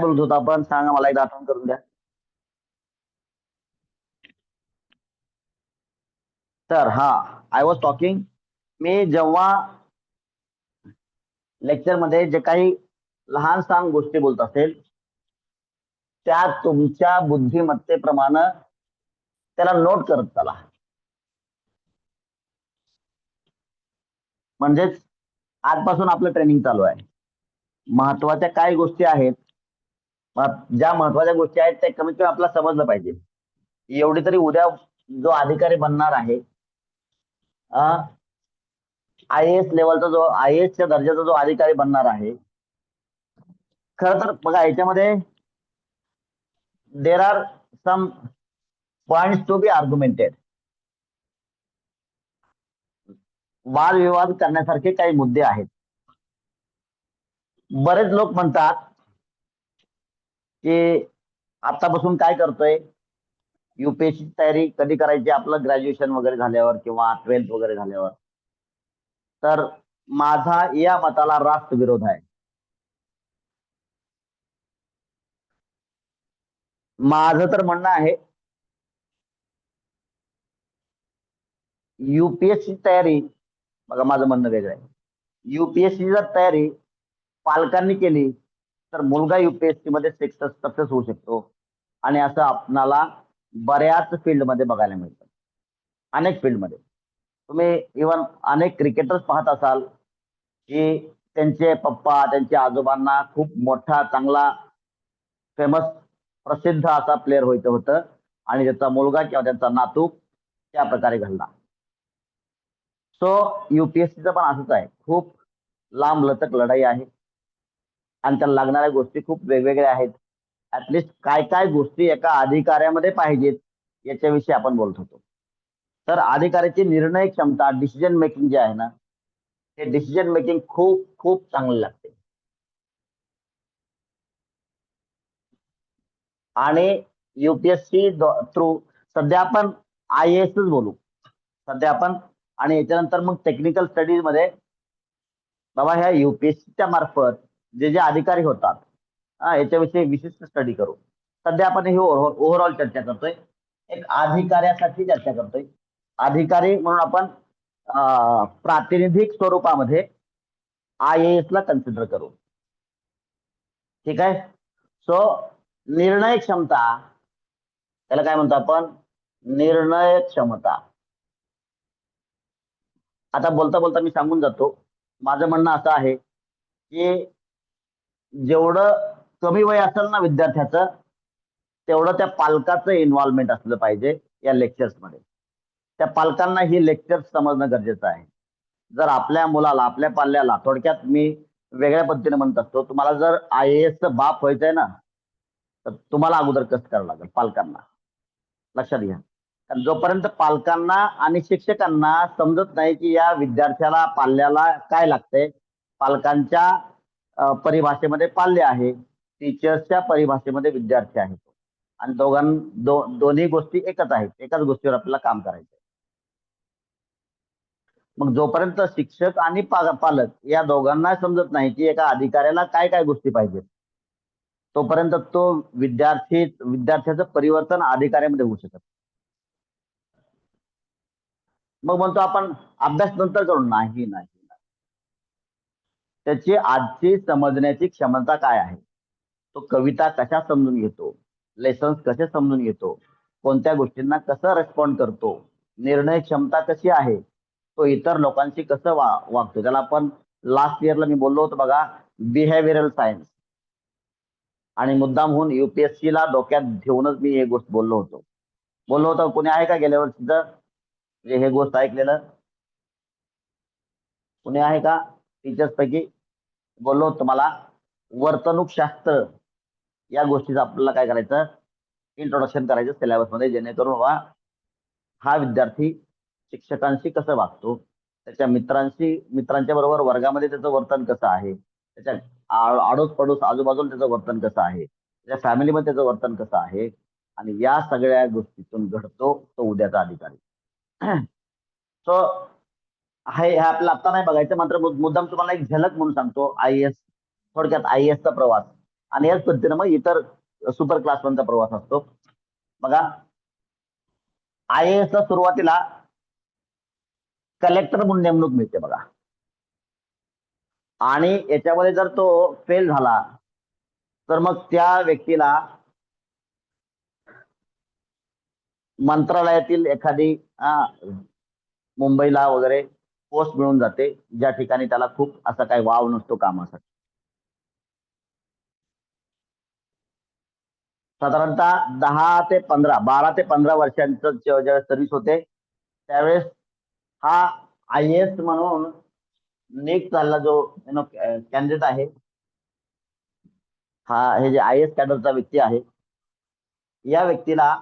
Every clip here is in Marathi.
बोलत होतो आपण? सांगा, मला एकदा आठवण करून द्या. तर हा, आय वॉज टॉकिंग. मी जेव्हा लेक्चर मध्ये जे काही लहान सहान गोष्टी बोलत असेल, त्या तुमच्या बुद्धिमत्तेप्रमाणे त्याला नोट करत चला. म्हणजेच आजपासून आपलं ट्रेनिंग चालू आहे. महत्वाच्या काय गोष्टी आहेत, ज्या महत्वाच्या गोष्टी आहेत त्या कमीत कमी आपल्याला समजलं पाहिजे. एवढी तरी उद्या जो अधिकारी बनणार आहे, IAS लेवलचा जो IAS च्या दर्जाचा जो अधिकारी बनणार आहे, खर तर बघा याच्यामध्ये there are some points to be argumented. वादविवाद करण्यासारखे काही मुद्दे आहेत. बरेच लोक म्हणतात की आतापासून काय करतोय, UPSC तयारी कधी करायची, आपलं ग्रॅज्युएशन वगैरे झाल्यावर किंवा 12th वगैरे झाल्यावर. तर माझा या मताला रास्त विरोध आहे. माझं तर म्हणणं आहे, UPSC तयारी, बघा माझं म्हणणं वेगळं आहे. UPSC जर तयारी पालकांनी केली तर मुलगा UPSC मध्ये सक्सेस होऊ शकतो. आणि असं आपणाला बऱ्याच फील्डमध्ये बघायला मिळतं. अनेक फील्डमध्ये तुम्ही इव्हन अनेक क्रिकेटर्स पाहत असाल की त्यांचे पप्पा, त्यांच्या आजोबांना खूप मोठा चांगला फेमस प्रसिद्ध असा प्लेअर व्हायचं होतं आणि त्याचा मुलगा किंवा त्यांचा नातू त्या प्रकारे घडला. सो UPSCचं पण असंच आहे. खूप लांब लचक लढाई आहे आणि त्याला लागणाऱ्या गोष्टी खूप वेगवेगळ्या आहेत. ऍटलिस्ट काय काय गोष्टी एका अधिकाऱ्यामध्ये पाहिजेत याच्याविषयी आपण बोलत होतो. तर अधिकाऱ्याची निर्णय क्षमता, डिसिजन मेकिंग जे आहे ना, ते डिसिजन मेकिंग खूप खूप चांगले लागते. आणि UPSC थ्रू सध्या आपण IASच बोलू सध्या आपण. आणि याच्यानंतर मग टेक्निकल स्टडीज मध्ये बाबा ह्या UPSCच्या मार्फत जे जे अधिकारी होतात, याच्याविषयी विशिष्ट स्टडी करू. सध्या आपण ही ओव्हरऑल चर्चा करतोय, एक अधिकाऱ्यासाठी चर्चा करतोय. अधिकारी म्हणून आपण प्रातिनिधिक स्वरूपामध्ये IAS ला कन्सिडर करू. ठीक आहे. सो निर्णय क्षमता, त्याला काय म्हणतो आपण, निर्णय क्षमता. आता बोलता बोलता मी सांगून जातो. माझं म्हणणं असं आहे की जेवढं कमी वय असेल ना विद्यार्थ्याचं, तेवढं त्या पालकाचं इन्व्हॉल्वमेंट असलं पाहिजे या लेक्चर्स मध्ये. त्या पालकांना ही लेक्चर समजणं गरजेचं आहे. जर आपल्या मुलाला, आपल्या पाल्याला, थोडक्यात मी वेगळ्या पद्धतीने म्हणत असतो, तुम्हाला जर IAS बाप व्हायचंय ना, तर तुम्हाला अगोदर कसं करावं लागेल, पालकांना. लक्षात घ्या. कारण जोपर्यंत पालकांना आणि शिक्षकांना समजत नाही की या विद्यार्थ्याला, पाल्याला काय लागतंय, पालकांच्या परिभाषेमध्ये पाल्य आहे, टीचर्सच्या परिभाषेमध्ये विद्यार्थी आहे, आणि दोन्ही गोष्टी एकच आहेत, एकाच गोष्टीवर आपल्याला काम करायचं. मग जोपर्यंत शिक्षक आणि पालक या दोघांना समजत नाही की एका अधिकाऱ्याला काय काय गोष्टी पाहिजेत, तोपर्यंत तो विद्यार्थ्याचं परिवर्तन अधिकाऱ्यामध्ये होऊ शकत. मग म्हणतो आपण अभ्यास नंतर करू, नाही नाही. त्याची आजची समजण्याची क्षमता काय आहे, तो कविता कशा समजून घेतो, लेसन्स कसे समजून घेतो, कोणत्या गोष्टींना कसं रिस्पॉन्ड करतो, निर्णय क्षमता कशी आहे, तो इतर लोकांशी कसं वागतो. त्याला आपण लास्ट इयरला मी बोललो होतो बघा, बिहेव्हिअरल सायन्स. आणि मुद्दाम होऊन UPSC ला डोक्यात ठेवूनच मी हे गोष्ट बोललो होतो. कोणी आहे का गेल्या वर्षीचं हे गोष्ट ऐकलेलं? कोणी आहे का टीचर्स पैकी? बोललो तुम्हाला, वर्तणूक शास्त्र या गोष्टीचं आपल्याला काय करायचं, इंट्रोडक्शन करायचं सिलेबस मध्ये, जेणेकरून हा विद्यार्थी शिक्षकांशी कसं वागतो, त्याच्या मित्रांच्या बरोबर वर्गामध्ये त्याचं वर्तन कसं आहे, त्याच्या आडोस पडोस आजूबाजूला त्याचं वर्तन कसं आहे, त्याच्या फॅमिलीमध्ये त्याचं वर्तन कसं आहे, आणि या सगळ्या गोष्टीतून घडतो तो उद्याचा अधिकारी. सो हे आपल्याला आता नाही बघायचं, मात्र मुद्दाम तुम्हाला एक झलक म्हणून सांगतो. थोडक्यात IAS चा प्रवास. आणि याच पद्धतीने मग इतर सुपर क्लास वनचा प्रवास असतो. बघा, IAS ला सुरुवातीला कलेक्टर म्हणून नेमणूक मिळते बघा, आणि याच्यामध्ये जर तो फेल झाला तर मग त्या व्यक्तीला मंत्रालयातील एखादी मुंबईला वगैरे पोस्ट मिळून जाते, ज्या ठिकाणी त्याला खूप असा काही वाव नसतो कामासाठी. साधारणतः 12 ते 15 वर्षांचं ज्यावेळेस सर्व्हिस होते त्यावेळेस हा IAS म्हणून नियुक्त झालेला जो कॅन्डिडेट आहे, हा हे जे IAS कॅडरचा व्यक्ती आहे, या व्यक्तीला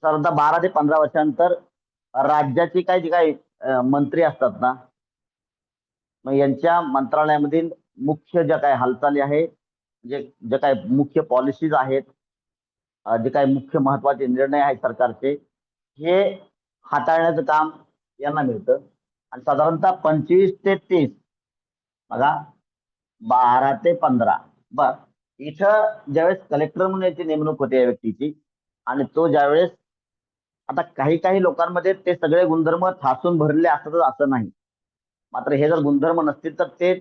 साधारणतः 12 ते 15 वर्षानंतर राज्याची काही जी काही मंत्री असतात ना, मग यांच्या मंत्रालयामधील मुख्य ज्या काही हालचाली आहे, जे जे काही मुख्य पॉलिसीज आहेत, जे काही मुख्य महत्वाचे निर्णय आहेत सरकारचे, हे हाताळण्याचं काम यांना मिळतं. आणि साधारणतः 25 ते 30, बघा, 12 ते 15, बर, इथं ज्यावेळेस कलेक्टर म्हणून याची नेमणूक होते या व्यक्तीची, आणि तो ज्यावेळेस, आता काही काही लोकांमध्ये ते सगळे गुणधर्म ठासून भरले असतात असं नाही, मात्र हे जर गुणधर्म नसतील तर ते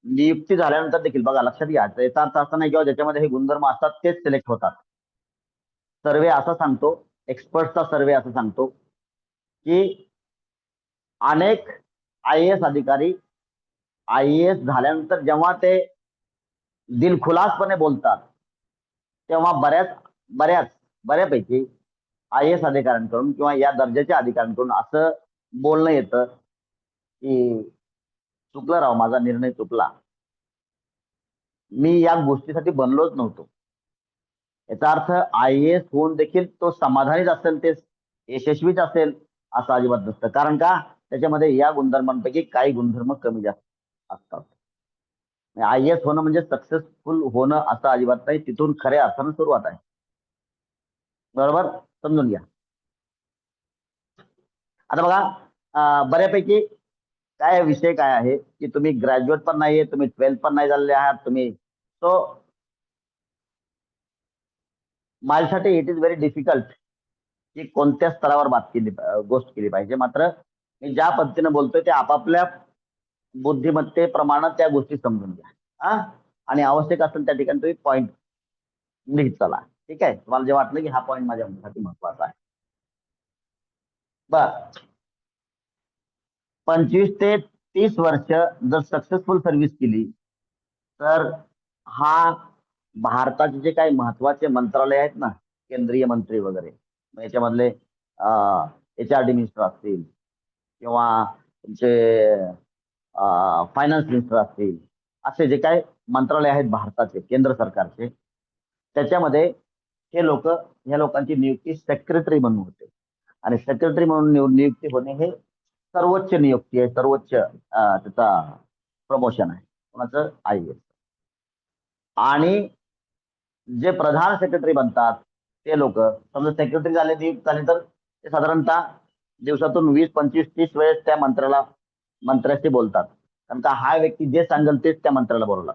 नियुक्ती झाल्यानंतर देखील, बघा लक्षात घ्या, याचा अर्थ असा नाही किंवा ज्याच्यामध्ये हे गुणधर्म असतात तेच सिलेक्ट होतात. सर्वे असा सांगतो, एक्सपर्टचा सर्वे असं सांगतो की अनेक IAS अधिकारी IAS झाल्यानंतर जेव्हा ते दिलखुलासपणे बोलतात, तेव्हा बऱ्याच बऱ्यापैकी IAS अधिकाऱ्यांकडून किंवा या दर्जाच्या अधिकाऱ्यांकडून असं बोलणं येतं की चुकलं राव, माझा निर्णय चुकला, मी या गोष्टीसाठी बनलोच नव्हतो. याचा अर्थ IAS होऊन देखील तो समाधानीच असेल, ते यशस्वीच असेल असं अजिबात नसतं. कारण का, त्याच्यामध्ये या गुणधर्मांपैकी काही गुणधर्म कमी जास्त असतात. IAS होणं म्हणजे सक्सेसफुल होणं असं अजिबात नाही, तिथून खऱ्या अर्थानं सुरुवात आहे. बरोबर, समजून घ्या. आता बघा, बऱ्यापैकी काय विषय काय आहे की तुम्ही ग्रॅज्युएट पण नाहीये, तुम्ही 12th पण नाही झालेले आहात तुम्ही, सो माझ्यासाठी इट इज व्हेरी डिफिकल्ट की कोणत्या स्तरावर गोष्ट केली पाहिजे. मात्र मी ज्या पद्धतीने बोलतोय ते आपापल्या बुद्धिमत्तेप्रमाणे त्या गोष्टी समजून घ्या. हा, आणि आवश्यक असेल त्या ठिकाणी तुम्ही पॉईंट लिहित चला. ठीक आहे, तुम्हाला जे वाटलं की हा पॉईंट माझ्यासाठी महत्वाचा आहे. बर, 25 ते 30 वर्ष जर सक्सेसफुल सर्व्हिस केली तर हा भारताचे जे काही महत्वाचे मंत्रालय आहेत ना, केंद्रीय मंत्री वगैरे, मग याच्यामधले HR मिनिस्टर असतील किंवा तुमचे फायनान्स मिनिस्टर असतील, असे जे काही मंत्रालय आहेत भारताचे केंद्र सरकारचे, त्याच्यामध्ये हे लोक, ह्या लोकांची नियुक्ती सेक्रेटरी म्हणून होते. आणि सेक्रेटरी म्हणून नियुक्ती होणे हे सर्वोच्च नियुक्ती आहे, सर्वोच्च त्याचा प्रमोशन आहे कोणाचं, IAS. आणि जे प्रधान सेक्रेटरी बनतात ते लोक, समजा सेक्रेटरी झाले, नियुक्त झाले, तर ते साधारणतः दिवसातून 20, 25, 30 वेळेस त्या मंत्र्याशी बोलतात. कारण का हा व्यक्ती जे सांगेल तेच त्या मंत्र्याला बोलवलं.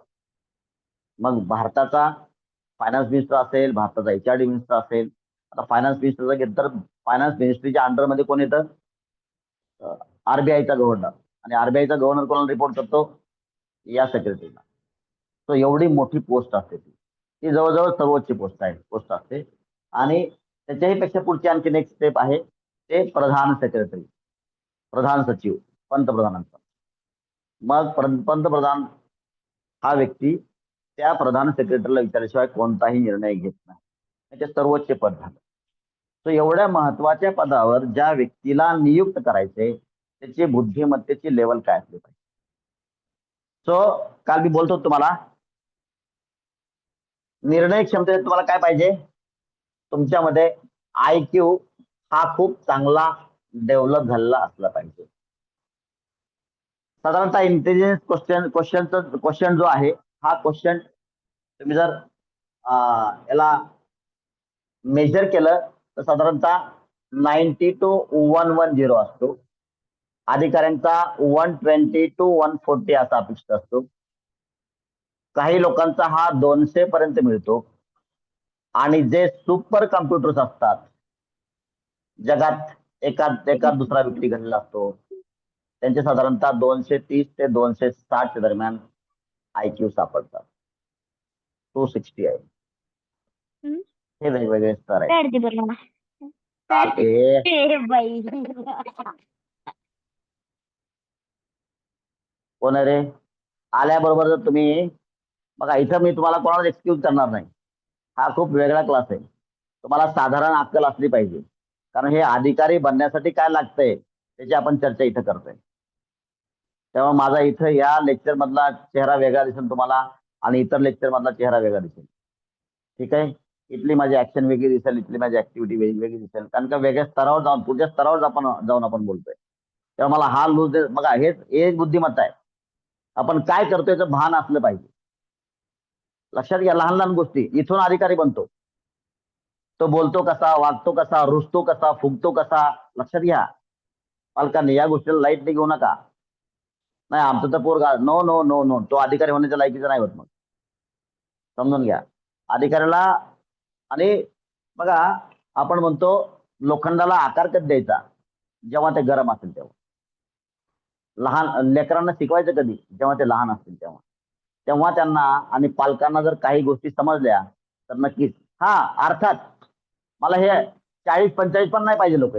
मग भारताचा फायनान्स मिनिस्टर असेल, भारताचा HRD मिनिस्टर असेल, आता फायनान्स मिनिस्टरचं घेतलं तर फायनान्स मिनिस्ट्रीच्या अंडरमध्ये कोण येतं, RBIचा गव्हर्नर, आणि RBIचा गव्हर्नर कोणाला रिपोर्ट करतो, या सेक्रेटरीला. तो एवढी मोठी पोस्ट असते ती जवळजवळ सर्वोच्च पोस्ट असते. आणि त्याच्याही पेक्षा पुढची आणखी नेक्स्ट स्टेप आहे, ते प्रधान सेक्रेटरी, प्रधान सचिव, पंतप्रधानांचा. मग पंतप्रधान हा व्यक्ती त्या प्रधान सेक्रेटरीला विचारल्याशिवाय कोणताही निर्णय घेत नाही, त्याचे सर्वोच्च पद झालं. तो एवढ्या महत्वाच्या पदावर ज्या व्यक्तीला नियुक्त करायचे, त्याची बुद्धिमत्तेची लेवल काय असली पाहिजे. सो काल मी बोलतो तुम्हाला, निर्णय क्षमतेत तुम्हाला काय पाहिजे, तुमच्यामध्ये IQ हा खूप चांगला डेव्हलप झालेला असला पाहिजे. साधारणतः इंटेलिजन्स क्वेश्चन जो आहे, हा क्वेश्चन तुम्ही जर याला मेजर केलं तर साधारणतः 90 to 110 असतो. अधिकाऱ्यांचा 120 to 140 असा अपेक्षित असतो. काही लोकांचा हा 200 पर्यंत मिळतो आणि जे सुपर कम्प्युटर्स असतात जगात एकाच दुसरा व्यक्ती घडलेला असतो त्यांचे साधारणतः 230 ते 260 दरम्यान IQ सापडतात. 260 आहे. हे वेगवेगळे स्तर आहेत. कोण रे आल्याबरोबर जर तुम्ही बघा इथं मी तुम्हाला कोणाला एक्सक्यूज करणार नाही. हा खूप वेगळा क्लास आहे. तुम्हाला साधारण अक्कल असली पाहिजे कारण हे अधिकारी बनण्यासाठी काय लागतंय त्याची आपण चर्चा इथं करतोय. तेव्हा माझा इथं या लेक्चर मधला चेहरा वेगळा दिसेल तुम्हाला आणि इतर लेक्चर मधला चेहरा वेगळा दिसेल. ठीक आहे. इथली माझी ऍक्शन वेगळी दिसेल, इथली माझी ऍक्टिव्हिटी वेगळी दिसेल कारण का वेगळ्या स्तरावर जाऊन पुढच्या स्तरावर आपण बोलतोय. तेव्हा मला हा लूज बघा हेच बुद्धिमत्ता आहे. आपण काय करतोय याचं भान असलं पाहिजे. लक्षात घ्या लहान लहान गोष्टी इथून अधिकारी बनतो. तो बोलतो कसा, वागतो कसा, रुसतो कसा, फुगतो कसा, लक्षात घ्या. पालकांनी या गोष्टीला लाईट घेऊ नका. नाही आमचं तर पोरगा नो नो नो नो तो अधिकारी होण्याच्या लायकीचा नाही होत. मग समजून घ्या अधिकाऱ्याला. आणि बघा आपण म्हणतो लोखंडाला आकार कधी द्यायचा जेव्हा ते गरम असेल तेव्हा. लहान लेकरांना शिकवायचं कधी जेव्हा ते लहान असतील तेव्हा. तेव्हा त्यांना आणि पालकांना जर काही गोष्टी समजल्या तर नक्कीच हा अर्थात मला हे 40-45 पण नाही पाहिजे लोक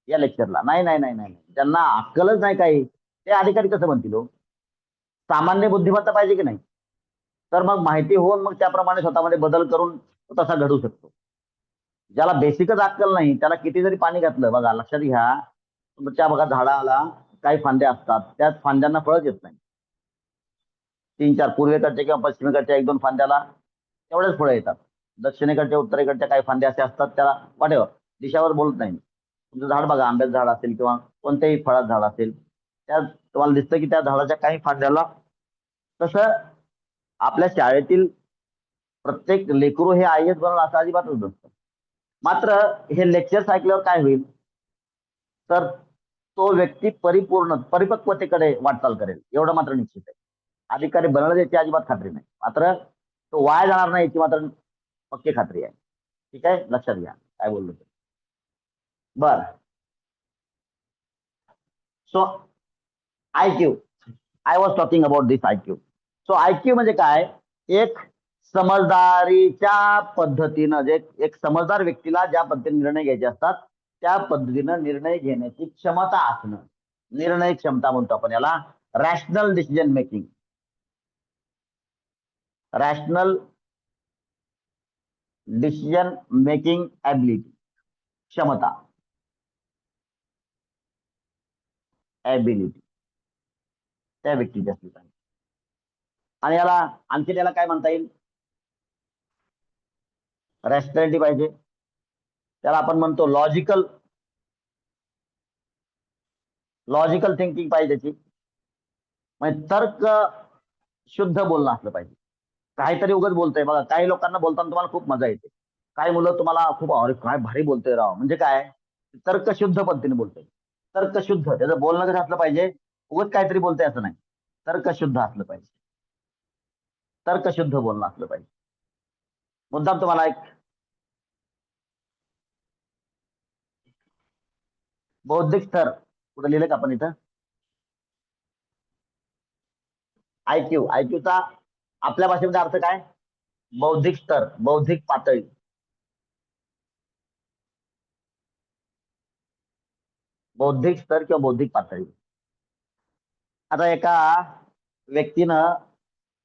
या लेक्चरला. नाही नाही नाही नाही ज्यांना अक्कलच नाही काही ते अधिकारी कसं बनतील हो. सामान्य बुद्धिमत्ता पाहिजे की नाही. तर मग माहिती होऊन मग त्याप्रमाणे स्वतःमध्ये बदल करून तो तसा घडू शकतो. ज्याला बेसिकच अक्कल नाही त्याला किती जरी पाणी घातलं बघा लक्षात घ्या त्या बघा झाडाला काही फांद्या असतात त्याच फांद्यांना फळच येत नाही. 3-4 पूर्वेकडच्या किंवा पश्चिमेकडच्या 1-2 फांद्याला तेवढेच फळं येतात. दक्षिणेकडच्या उत्तरेकडच्या काही फांद्या अशा असतात त्याला वाटेवर दिशावर बोलत नाही. तुमचं झाड बघा आंब्याचं झाड असेल किंवा कोणत्याही फळाचं झाड असेल त्या तुम्हाला दिसतं की त्या झाडाच्या काही फांद्याला. तसं आपल्या शाळेतील प्रत्येक लेकरू हे IAS बनवलं असं अजिबातच नसतं. मात्र हे लेक्चर्स ऐकल्यावर काय होईल तर तो व्यक्ती परिपक्वतेकडे वाटचाल करेल एवढं मात्र निश्चित आहे. अधिकारी बनवण्याची याची अजिबात खात्री नाही. मात्र तो वाया जाणार नाही याची मात्र पक्की खात्री आहे. ठीक आहे लक्षात घ्या काय बोललो ते. बर so IQ I was talking about this IQ. So IQ म्हणजे काय एक समजदारीच्या पद्धतीनं जे एक समजदार व्यक्तीला ज्या पद्धतीने निर्णय घ्यायचे असतात त्या पद्धतीनं निर्णय घेण्याची क्षमता असणं. निर्णय क्षमता म्हणतो आपण याला. Rational decision making. Rational decision making ability क्षमता ॲबिलिटी त्या व्यक्तीची असली पाहिजे. आणि याला आणखी त्याला काय म्हणता येईल रॅशनॅलिटी पाहिजे. त्याला आपण म्हणतो लॉजिकल थिंकिंग पाहिजे त्याची. म्हणजे तर्क शुद्ध बोलणं असलं पाहिजे. काहीतरी उगाच बोलतोय बघा काही लोकांना बोलताना तुम्हाला खूप मजा येते. काही मुलं तुम्हाला खूप अरे काय भारी बोलतोय राव म्हणजे काय तर्कशुद्ध पद्धतीने बोलतोय. तर्कशुद्ध त्याचं बोलणं कसं असलं पाहिजे उगाच काहीतरी बोलतोय असं नाही. तर्कशुद्ध असलं पाहिजे. तर्कशुद्ध बोलणं असलं पाहिजे. मुद्दाम तुम्हाला एक बौद्धिक स्तर कुठं लिहिलं का आपण इथं IQचा आपल्या भाषेमध्ये अर्थ काय बौद्धिक स्तर बौद्धिक पातळी. बौद्धिक स्तर किंवा बौद्धिक पातळी. आता एका व्यक्तीनं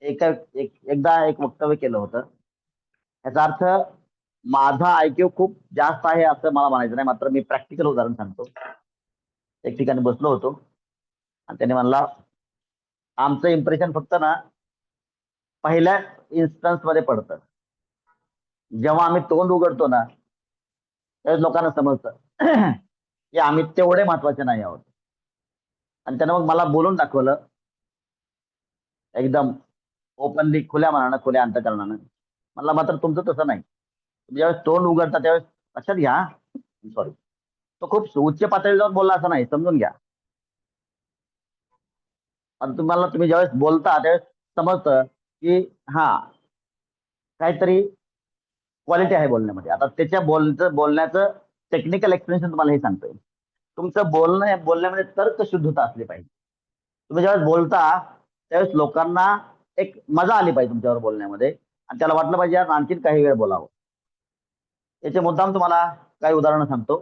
एकदा एक वक्तव्य केलं होतं. याचा अर्थ माझा IQ खूप जास्त आहे असं मला म्हणायचं नाही. मात्र मी प्रॅक्टिकल उदाहरण सांगतो. एक ठिकाणी बसलो होतो आणि त्याने म्हणला आमचं इम्प्रेशन फक्त ना पहिल्या इन्स्टन्स मध्ये पडतं. जेव्हा आम्ही तोंड उघडतो ना त्यावेळेस लोकांना समजतं की आम्ही तेवढे महत्वाचे नाही आहोत. आणि त्यानं मग मला बोलून दाखवलं एकदम ओपनली खुल्या मनानं खुल्या अंतकरणानं. मला मात्र तुमचं तसं नाही. ज्यावेळेस तोंड उघडता त्यावेळेस लक्षात घ्या सॉरी तो खूप उच्च पातळीवर जाऊन बोलला असं नाही समजून घ्या. आणि तुम्ही ज्यावेळेस बोलता त्यावेळेस समजतं की हा काहीतरी क्वालिटी आहे बोलण्यामध्ये. आता त्याच्या बोलण्याचं टेक्निकल एक्सप्लेनेशन तुम्हाला हे सांगतोय. तुमचं बोलण्यामध्ये तर्कशुद्धता असली पाहिजे. तुम्ही ज्यावेळेस बोलता त्यावेळेस लोकांना एक मजा आली पाहिजे तुमच्यावर बोलण्यामध्ये, आणि त्याला वाटलं पाहिजे यार आणखीन काही वेळ बोलावं. याचे मुद्दाम तुम्हाला काही उदाहरणं सांगतो.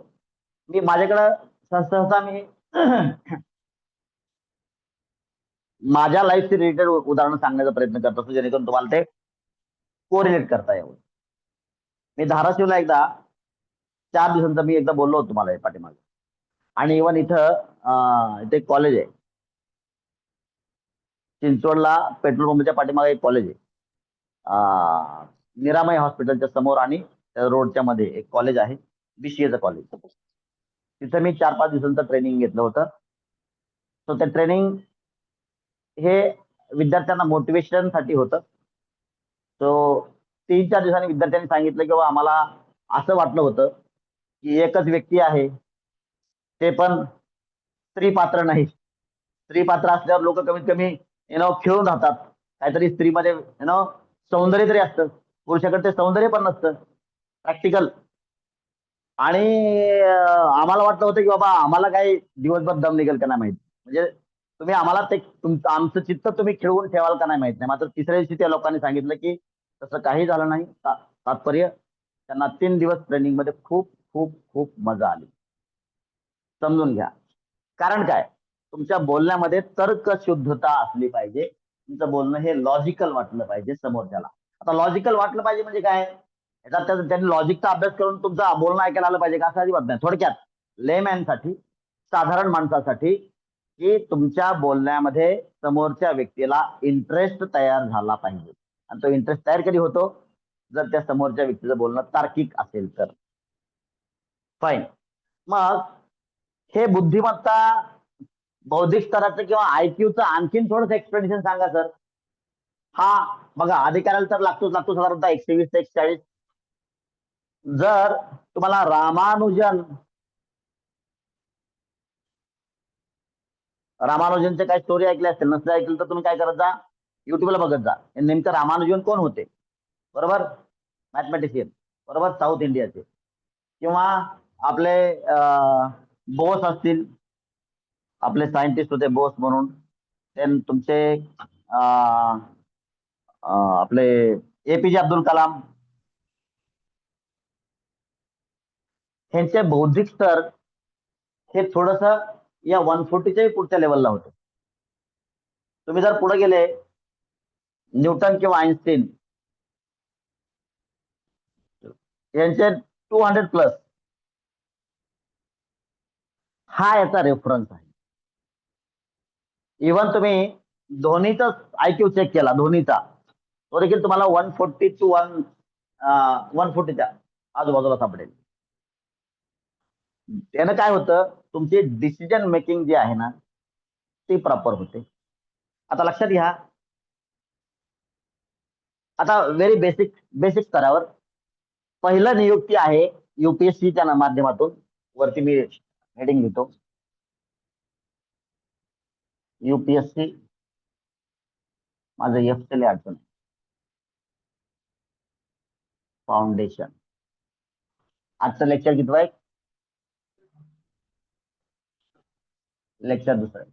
मी माझ्याकडं सहसा मी माझ्या लाईफशी रिलेटेड उदाहरणं सांगण्याचा प्रयत्न करत असतो, जेणेकरून तुम्हाला ते कोरिलेट करता यावं. मी धाराशिवला एकदा 4 दिवसांचा मी एकदा बोललो होतो तुम्हाला पाठीमागे. आणि इव्हन इथे कॉलेज आहे चिंचवडला, पेट्रोल पंपच्या पाठीमागे एक कॉलेज आहे. निरामय हॉस्पिटलच्या समोर आणि रोडच्या मध्ये एक कॉलेज आहे, BCAचं कॉलेज. तिथे मी 4-5 दिवसांचं ट्रेनिंग घेतलं होतं. सो ते ट्रेनिंग हे विद्यार्थ्यांना मोटिवेशन साठी होतं. सो 3-4 दिवसांनी विद्यार्थ्यांनी सांगितलं की बाबा आम्हाला असं वाटलं होतं की एकच व्यक्ती आहे, ते पण स्त्री पात्र नाही. स्त्री पात्र असल्यावर लोक कमीत कमी खेळून राहतात. काहीतरी स्त्रीमध्ये सौंदर्य तरी असतं. पुरुषाकडे ते सौंदर्य पण नसतं, प्रॅक्टिकल. आणि आम्हाला वाटलं होतं की बाबा आम्हाला काही दिवसभर दम निघेल का नाही माहित, म्हणजे तुम्ही आम्हाला ते तुमचं आमचं चित्त तुम्ही खेळवून ठेवाल का नाही माहित नाही. मात्र तिसऱ्या दिवशी त्या लोकांनी सांगितलं की तसं काही झालं नाही. तात्पर्य त्यांना 3 दिवस ट्रेनिंग मध्ये खूप खूप खूप मजा आली. समजून घ्या. कारण काय, तुमच्या बोलण्यामध्ये तर्कशुद्धता असली पाहिजे. तुमचं बोलणं हे लॉजिकल वाटलं पाहिजे समोरच्याला. आता लॉजिकल वाटलं पाहिजे म्हणजे काय, त्यांनी लॉजिकचा अभ्यास करून तुमचं बोलणं ऐकायला आलं पाहिजे का, असं अजिबात नाही. थोडक्यात लेमॅनसाठी, साधारण माणसासाठी, की तुमच्या बोलण्यामध्ये समोरच्या व्यक्तीला इंटरेस्ट तयार झाला पाहिजे. आणि तो इंटरेस्ट तयार कधी होतो, जर त्या समोरच्या व्यक्तीचं बोलणं तार्किक असेल तर. फाईन. मग हे बुद्धिमत्ता बौद्धिक स्तराचं किंवा IQ आणखीन थोडंसं एक्सप्लेनेशन सांगा सर. हा बघा, अधिकाऱ्याला तर लागतो साधारणतः 120 ते 140. जर तुम्हाला रामानुजनचे काही स्टोरी ऐकल्या असतील, नसल्या ऐकलं तर तुम्ही काय करत जा, युट्यूबला बघत जा. नेमकं रामानुजन कोण होते, बरोबर, मॅथमॅटिशियन, बरोबर, साऊथ इंडियाचे. किंवा आपले बोस असतील, आपले सायंटिस्ट होते बोस म्हणून. तुमचे आपले APJ अब्दुल कलाम. ह्यांचे बौद्धिक स्तर हे थोडस या 140च्याही पुढच्या लेवलला होते. तुम्ही जर पुढे गेले, न्यूटन किंवा आईन्स्टीन यांचे 200+. हा याचा रेफरन्स आहे. इव्हन तुम्ही धोनीचा IQ चेक केला, धोनीचा, तो देखील तुम्हाला 140 टू 140च्या आजूबाजूला सापडेल. त्यानं काय होतं, तुमची डिसिजन मेकिंग जी आहे ना ती प्रॉपर होते. आता लक्षात घ्या, आता व्हेरी बेसिक बेसिक स्तरावर पहिलं नियुक्ती आहे UPSCच्या माध्यमातून. वरती मी हेडिंग लिहितो, UPSC. माझं F अडचण, फाउंडेशन. आजचं लेक्चर किती आहे, लेक्चर दुसरं,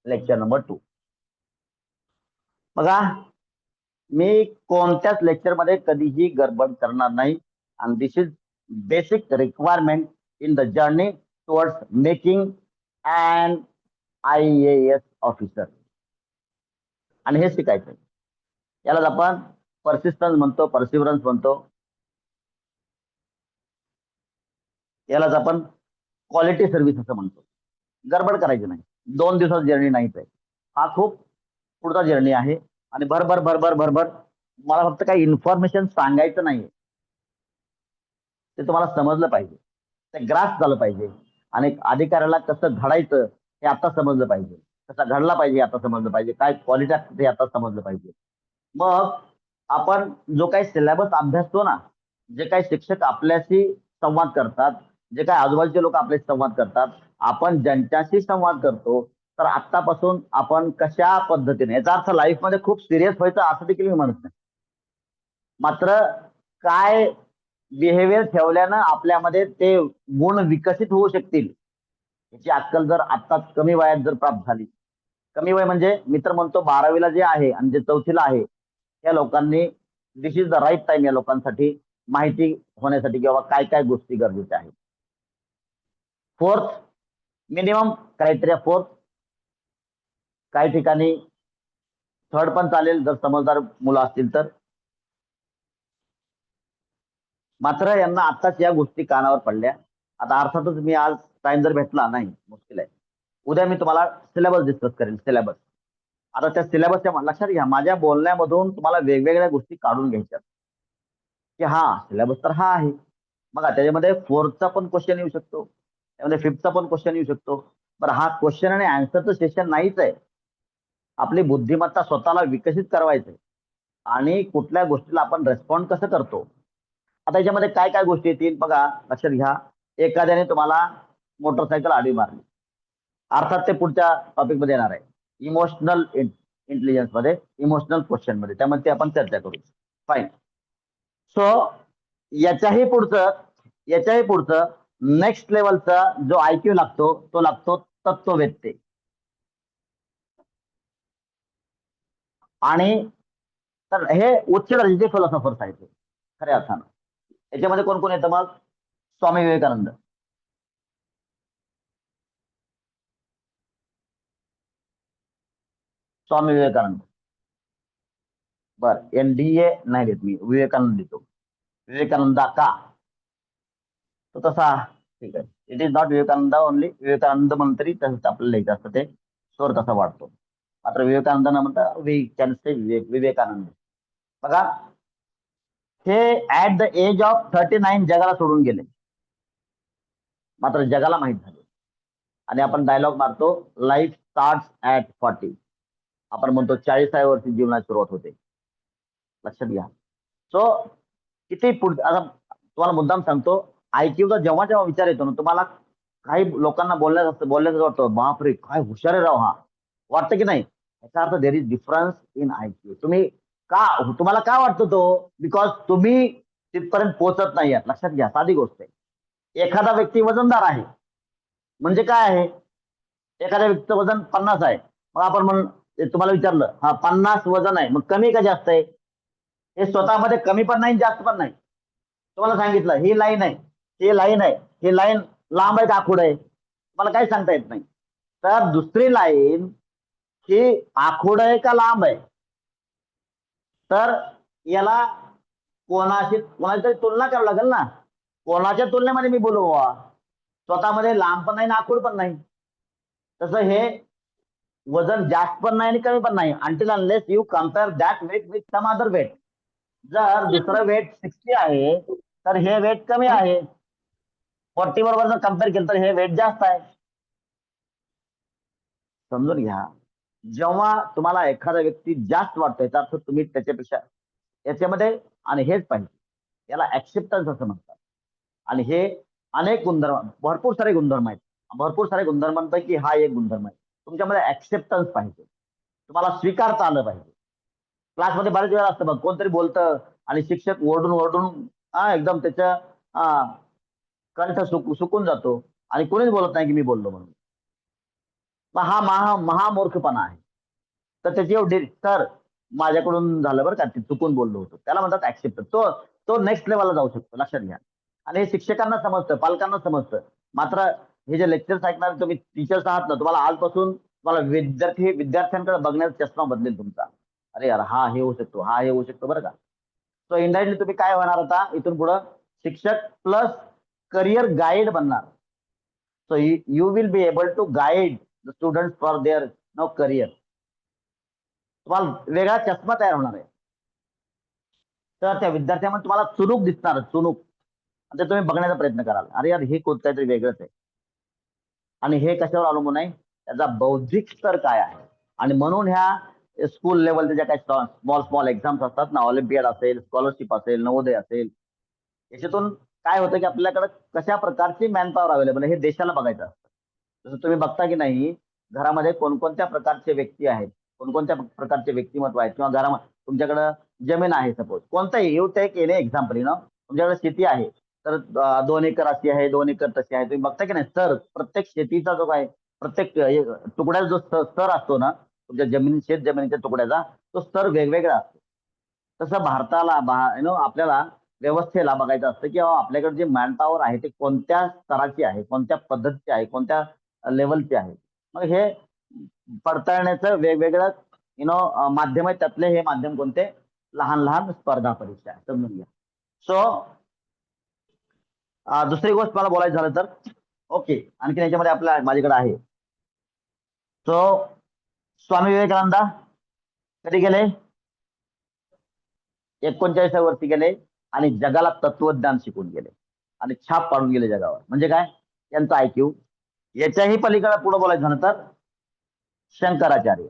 लेक्चर नंबर 2. बघा, मी कोणत्याच लेक्चर मध्ये कधीही गडबड करणार नाही. आणि this is basic requirement in the journey towards making and IAS officer. आणि हे शिकायचं, यालाच आपण परसिस्टन्स म्हणतो, परसिवरन्स म्हणतो, यालाच आपण क्वालिटी सर्व्हिस असं म्हणतो. गडबड करायची नाही. 2 दिवसाचा जर्नी नाहीच आहे, हा खूप पुढचा जर्नी आहे. आणि भरभर भरभर भरभर मला फक्त काही इन्फॉर्मेशन सांगायचं नाहीये, ते तुम्हाला समजलं पाहिजे, ते ग्रास झालं पाहिजे. आणि अधिकाऱ्याला कसं घडायचं हे आता समजलं पाहिजे, कसा घडला पाहिजे आता समजलं पाहिजे, काय क्वालिटी असते ते आता समजलं पाहिजे. मग आपण जो काही सिलेबस अभ्यासतो ना, जे काही शिक्षक आपल्याशी संवाद करतात, जे काही आजूबाजूचे लोक आपल्याशी संवाद करतात, आपण ज्यांच्याशी संवाद करतो, तर आत्तापासून आपण कशा पद्धतीने, याचा अर्थ लाईफमध्ये खूप सिरियस व्हायचं असं देखील मी म्हणत नाही, मात्र काय बिहेवियर ठेवल्यानं आपल्यामध्ये ते गुण विकसित होऊ शकतील याची अक्कल जर आत्ताच कमी वयात जर प्राप्त झाली. कमी वय म्हणजे मी तर म्हणतो 12वीला जे आहे आणि जे 4थीला आहे, त्या लोकांनी दिस इज द राईट टाइम या लोकांसाठी माहिती होण्यासाठी किंवा काय काय गोष्टी गरजेच्या आहेत. Fourth, minimum criteria fourth. काही ठिकाणी थर्ड पण चालेल जर समजदार मुलं असतील तर. मात्र यांना आत्ताच या गोष्टी कानावर पडल्या. आता अर्थातच मी आज टाइम जर भेटला नाही, मुश्किल आहे. उद्या मी तुम्हाला सिलेबस डिस्कस करेल, सिलेबस. आता त्या सिलेबसच्या लक्षात घ्या, माझ्या बोलण्यामधून तुम्हाला वेगवेगळ्या गोष्टी काढून घ्यायच्या की हा सिलेबस तर हा आहे. बघा त्याच्यामध्ये फोर्थचा पण क्वेश्चन येऊ शकतो, त्यामध्ये फिफ्थचा पण क्वेश्चन येऊ शकतो. बरं हा क्वेश्चन आणि आन्सरचं सेशन नाहीच आहे. आपली बुद्धिमत्ता स्वतःला विकसित करायचंय आणि कुठल्या गोष्टीला आपण रिस्पॉन्ड कसं करतो. आता याच्यामध्ये काय काय गोष्टी येतील बघा, लक्षात घ्या. एखाद्याने तुम्हाला मोटरसायकल आडी मारली, अर्थात ते पुढच्या टॉपिक मध्ये येणार आहे, इमोशनल इंटेलिजन्स मध्ये, इमोशनल क्वेश्चन मध्ये, त्यामध्ये ते आपण चर्चा करू. फाईन. सो याच्याही पुढचं नेक्स्ट लेवलचा जो आयक्यू लागतो तो लागतो तत्ववेत्ते. आणि तर हे उच्च दर्जाचे फिलॉसॉफर्स आहेत खऱ्या अर्थानं. याच्यामध्ये कोण कोण येतं मग? स्वामी विवेकानंद, स्वामी विवेकानंद. बर NDA नाही देत मी, विवेकानंद देतो. विवेकानंदा का? तो तसा ठीक आहे. It is not Vivekananda only, Vivekananda म्हणून तरी तसंच आपल्याला लिहायचं असतं, ते स्वर तसा वाढतो. मात्र विवेकानंद न म्हणता वी कॅन से विवेकानंद. बघा हे ऍट द एज ऑफ 39 जगाला सोडून गेले, मात्र जगाला माहित झाले. आणि आपण डायलॉग मारतो, लाईफ स्टार्ट ऍट 40. आपण म्हणतो 40व्या वर्षी जीवनाची सुरुवात होते. लक्षात घ्या. सो किती पुढे, आता तुम्हाला मुद्दाम सांगतो, IQ चा जेव्हा जेव्हा विचार येतो ना, तुम्हाला काही लोकांना बोलल्याचं वाटतं, बापरे काय हुशार आहे राव हा, वाटतं की नाही? याचा अर्थ there is difference in IQ. तुम्हाला काय वाटतं तो? बिकॉज तुम्ही तिथपर्यंत पोहोचत नाही आहात. लक्षात घ्या, साधी गोष्ट आहे. एखादा व्यक्ती वजनदार आहे म्हणजे काय आहे? एखाद्या व्यक्तीचं वजन 50 आहे, मग आपण तुम्हाला विचारलं हा 50 वजन आहे, मग कमी का जास्त आहे? हे स्वतःमध्ये कमी पण नाही जास्त पण नाही. तुम्हाला सांगितलं ही लाईन आहे, ही लाईन आहे, ही लाईन लांब आहे का आखूड आहे, तुम्हाला काही सांगता येत नाही. तर दुसरी लाईन ही आखूड आहे का लांब आहे, तर याला कोणाची तरी तुलना करावी लागेल ना. कोणाच्या तुलनेमध्ये मी बोलू बाबा? स्वतःमध्ये लांब पण नाही ना आखूड पण नाही. तसं हे वजन जास्त पण नाही आणि कमी पण नाही, until unless you compare that weight with some other weight. जर दुसरं वेट 60 आहे तर हे वेट कमी आहे, 40 बरोबर जर कम्पेअर केलं तर हे वेट जास्त आहे. समजून घ्या. जेव्हा तुम्हाला एखादा व्यक्ती जास्त वाटतो याचा अर्थ तुम्ही त्याच्यापेक्षा याच्यामध्ये, आणि हेच पाहिजे, याला ऍक्सेप्टन्स असं म्हणतात. आणि हे अनेक गुणधर्म, भरपूर सारे गुणधर्म आहेत, भरपूर सारे गुणधर्मांपैकी हा एक गुणधर्म आहे. तुमच्यामध्ये ऍक्सेप्टन्स पाहिजे, तुम्हाला स्वीकारता आलं पाहिजे. क्लासमध्ये बऱ्याच वेळा असतं बघ, कोणतरी बोलतं आणि शिक्षक ओरडून ओरडून एकदम त्याच्या कंठ सुकून जातो आणि कोणीच बोलत नाही की मी बोललो म्हणून. मग हा महामूर्खपणा आहे. तर त्याची एवढी, तर माझ्याकडून झालं बरं का, ते चुकून बोललो होतो, त्याला म्हणतात ऍक्सेप्टन्स. तो तो नेक्स्ट लेवलला जाऊ शकतो, लक्षात घ्या. आणि हे शिक्षकांना समजतं, पालकांना समजतं. मात्र हे जे लेक्चर्स ऐकणार तुम्ही टीचर्स आहात ना, तुम्हाला आजपासून तुम्हाला विद्यार्थ्यांकडे बघण्याचा चष्मा बदलेल तुमचा. अरे यार हा हे होऊ शकतो, हा हे होऊ शकतो बरं का. सो इनडायरेक्टली तुम्ही काय होणार आता इथून पुढं? शिक्षक प्लस करिअर गाईड बनणार. So you will be able to guide the student for their career. तुम्हाला वेगळा चष्मा तयार होणार आहे. तर त्या विद्यार्थ्यामध्ये तुम्हाला चुणूक दिसणार, चुणूक. आणि ते तुम्ही बघण्याचा प्रयत्न कराल, अरे यार हे काहीतरी वेगळंच आहे. आणि हे कशावर अवलंबून आहे? त्याचा बौद्धिक स्तर काय आहे. आणि म्हणून ह्या स्कूल लेवलच्या ज्या काही स्मॉल स्मॉल एक्झाम्स असतात ना, ऑलिम्पियड असेल, स्कॉलरशिप असेल, नवोदय असेल, याच्यातून काय होतं की आपल्याकडे कशा प्रकारची मॅन पॉवर अवेलेबल आहे हे देशाला बघायचं असतं. जसं तुम्ही बघता की नाही, घरामध्ये कोणकोणत्या प्रकारचे व्यक्ती आहेत, कोणकोणत्या प्रकारचे व्यक्तिमत्व आहेत, किंवा घरामध्ये तुमच्याकडं जमीन आहे, सपोज कोणताही यू टेक एनी एक्झाम्पल, तुमच्याकडे शेती आहे, तर 2 एकर अशी आहे, 2 एकर तशी आहे, तुम्ही बघता की नाही स्तर, प्रत्येक शेतीचा जो काय प्रत्येक तुकड्याचा जो स्तर असतो ना, तुमच्या शेत जमिनीच्या तुकड्याचा तो स्तर वेगवेगळा असतो. तसं भारताला आपल्याला व्यवस्थेला बघायचं असतं की आपल्याकडे जे मॅनपॉवर आहे ते कोणत्या स्तराची आहे, कोणत्या पद्धतीची आहे, कोणत्या लेवलची आहे. मग हे पडताळण्याचं वेगवेगळं माध्यम आहे. त्यातले हे माध्यम कोणते? लहान लहान स्पर्धा परीक्षा आहे, समजून घ्या. सो दुसरी गोष्ट मला बोलायचं झालं तर, ओके, आणखी याच्यामध्ये आपल्या माझ्याकडे आहे. सो स्वामी विवेकानंद कधी गेले? 39व्या वर्षी गेले आणि जगाला तत्वज्ञान शिकून गेले आणि छाप पाडून गेले जगावर. म्हणजे काय? यांचा IQ. याच्याही पलीकडे पुढे बोलायचं झालं तर शंकराचार्य.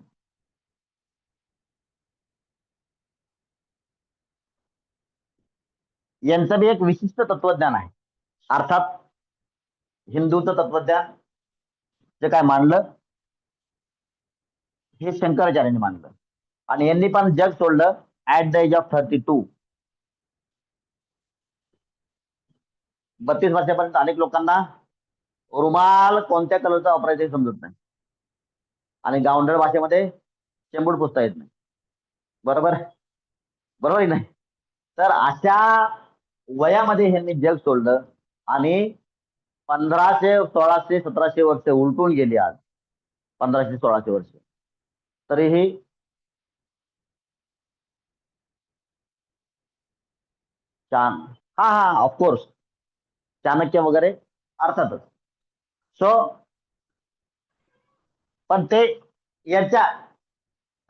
यांचं बी एक विशिष्ट तत्वज्ञान आहे. अर्थात हिंदूचं तत्वज्ञान जे काय मांडलं हे शंकराचार्यांनी मांडलं आणि यांनी पण जग सोडलं ऍट द एज ऑफ 32. 32 वर्षापर्यंत अनेक लोकांना रुमाल कोणत्या कलरचा वापरायचा हे समजत नाही आणि गावंढळ भाषेमध्ये चेंबूड पुसता येत नाही. बरोबर? बरोबर आहे नाही? तर अशा वयामध्ये ह्यांनी जग सोडलं आणि 1500, 1600, 1700 वर्ष उलटून गेली आज. 1500, 1600 वर्ष तरीही छान. हा हा, ऑफकोर्स चाणक्य वगैरे अर्थातच. सो पण ते याच्या